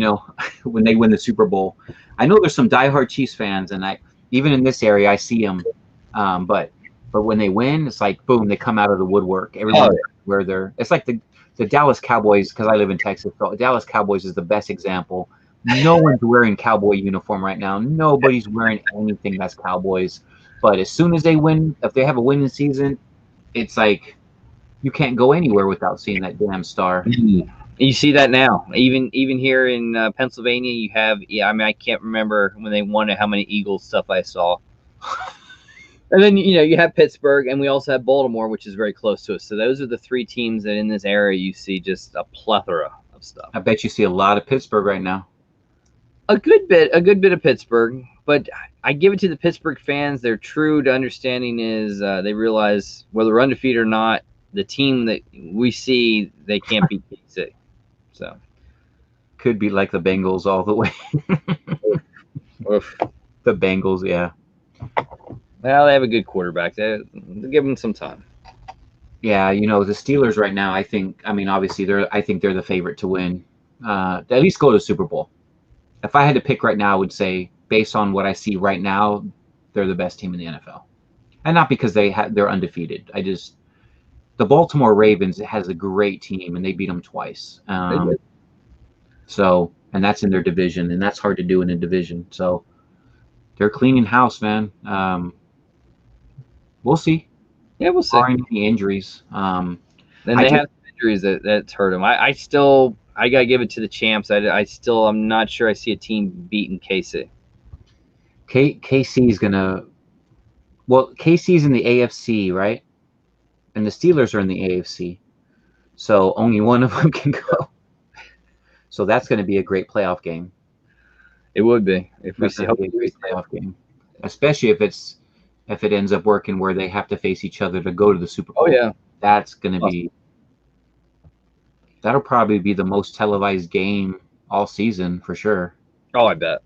when they win the Super Bowl, I know there's some diehard Chiefs fans, and even in this area, I see them. But when they win, it's like, boom, they come out of the woodwork. Everyone it's like the Dallas Cowboys, because I live in Texas. So Dallas Cowboys is the best example. No one's wearing Cowboy uniform right now. Nobody's wearing anything that's Cowboys. But as soon as they win, if they have a winning season, it's like you can't go anywhere without seeing that damn star. You see that now. Even here in Pennsylvania, you have. Yeah, I mean, I can't remember when they won it how many Eagles stuff I saw. And then you have Pittsburgh, and we also have Baltimore, which is very close to us. So those are the three teams that in this area you see just a plethora of stuff. I bet you see a lot of Pittsburgh right now. A good bit of Pittsburgh, but I give it to the Pittsburgh fans. Their true to understanding is they realize whether we're undefeated or not, the team that we see they can't beat KC. So could be like the Bengals all the way. Oof. The Bengals, yeah. Well, they have a good quarterback. They'll give them some time. Yeah, the Steelers right now. I mean, obviously I think they're the favorite to win. At least go to Super Bowl. If I had to pick right now, I would say, based on what I see right now, they're the best team in the NFL, and not because they're undefeated. The Baltimore Ravens has a great team, and they beat them twice. So, and that's in their division, and that's hard to do in a division. So, they're cleaning house, man. We'll see. Yeah, we'll see. Barring any injuries. Then they have injuries that's hurt them. I gotta give it to the champs. I'm not sure I see a team beating KC. KC's gonna. Well, KC's in the AFC, right? And the Steelers are in the AFC, so only one of them can go. So that's going to be a great playoff game. It would be if we see a great playoff game, especially if it ends up working where they have to face each other to go to the Super Bowl. Oh yeah, that's going to be. That'll probably be the most televised game all season for sure. Oh, I bet.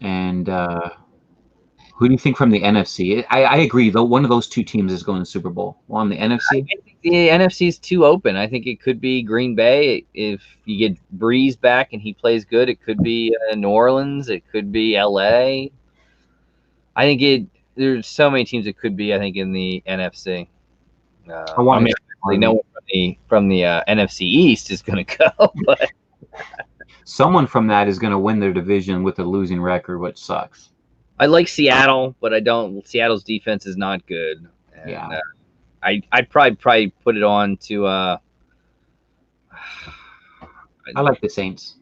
And who do you think from the NFC? I agree, though. One of those two teams is going to the Super Bowl. Well, on the NFC? I think the NFC is too open. I think it could be Green Bay. If you get Breeze back and he plays good, it could be New Orleans. It could be LA. I think there's so many teams it could be, I think, in the NFC. No one from the NFC East is going to go. But someone from that is going to win their division with a losing record, which sucks. I like Seattle, but I don't. Seattle's defense is not good. And, yeah, I'd probably put it on to. I like the Saints.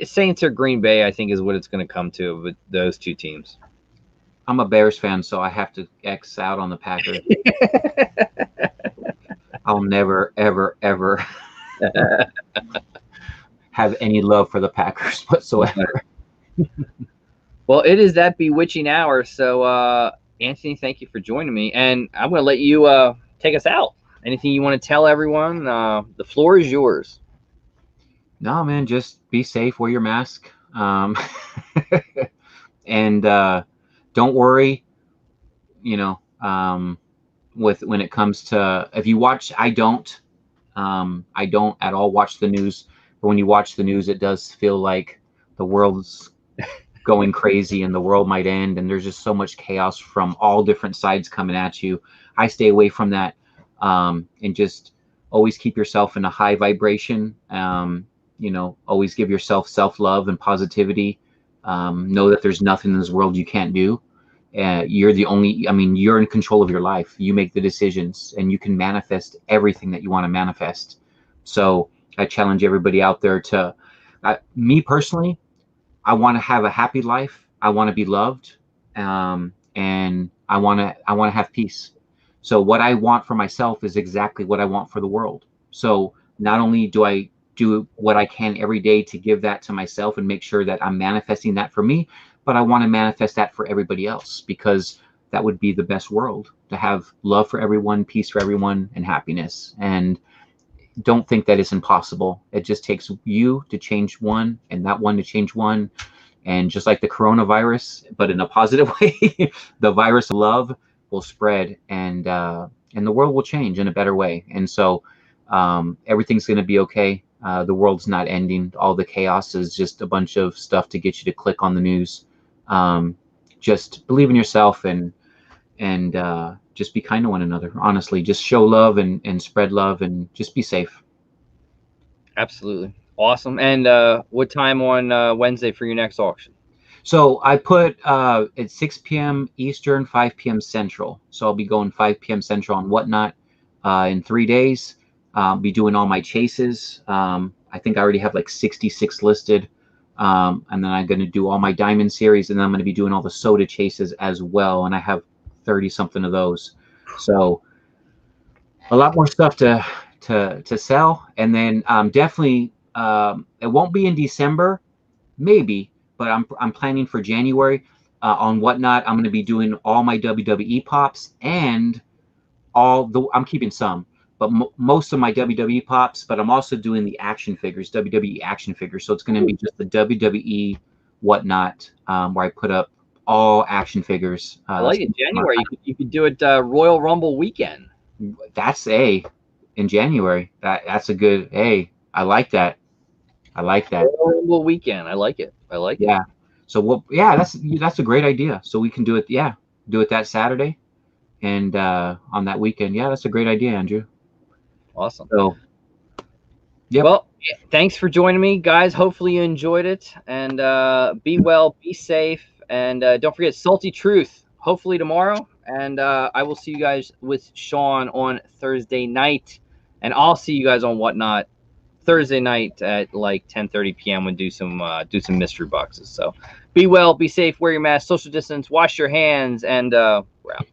Saints or Green Bay, I think, is what it's going to come to with those two teams. I'm a Bears fan, so I have to X out on the Packers. I'll never, ever, ever have any love for the Packers whatsoever. Well, it is that bewitching hour. So, Anthony, thank you for joining me. And I'm going to let you take us out. Anything you want to tell everyone? The floor is yours. No, man, just be safe. Wear your mask. And don't worry, when it comes to, if you watch, I don't at all watch the news. But when you watch the news, it does feel like the world's going crazy and the world might end, and there's just so much chaos from all different sides coming at you. I stay away from that, and just always keep yourself in a high vibration. Always give yourself self-love and positivity. Know that there's nothing in this world you can't do. You're in control of your life. You make the decisions, and you can manifest everything that you want to manifest. So I challenge everybody out there to, me personally, I want to have a happy life. I want to be loved, and I want to have peace. So what I want for myself is exactly what I want for the world. So not only do I do what I can every day to give that to myself and make sure that I'm manifesting that for me, but I want to manifest that for everybody else, because that would be the best world, to have love for everyone, peace for everyone, and happiness. And don't think that it's impossible. It just takes you to change one, and that one to change one. And just like the coronavirus, but in a positive way, the virus of love will spread, and the world will change in a better way. And so everything's going to be okay. The world's not ending. All the chaos is just a bunch of stuff to get you to click on the news. Just believe in yourself, and just be kind to one another. Honestly, just show love and spread love, and just be safe. Absolutely. Awesome. And what time on Wednesday for your next auction? So I put at 6 p.m. Eastern, 5 p.m. Central. So I'll be going 5 p.m. Central on Whatnot in 3 days. be doing all my chases. I think I already have like 66 listed. And then I'm going to do all my diamond series, and then I'm going to be doing all the soda chases as well. And I have 30 something of those. So a lot more stuff to sell. And then definitely it won't be in December, maybe, but I'm planning for January on Whatnot. I'm going to be doing all my WWE pops and I'm keeping some, but most of my WWE pops, but I'm also doing the action figures, WWE action figures. So it's going to be just the WWE Whatnot, where I put up all action figures. I like it. January, you could do it Royal Rumble weekend. That's in January. That's a good, I like that. I like that. Royal Rumble weekend. I like it. I like it. Yeah. So that's a great idea. So we can do it. Yeah. Do it that Saturday. And on that weekend. Yeah, that's a great idea, Andrew. Awesome. So, yeah. Well, thanks for joining me, guys. Hopefully you enjoyed it. And be well, be safe. And don't forget Salty Truth, hopefully tomorrow. And I will see you guys with Sean on Thursday night. And I'll see you guys on Whatnot Thursday night at like 10:30 p.m. and do some mystery boxes. So be well, be safe, wear your mask, social distance, wash your hands, and we're out.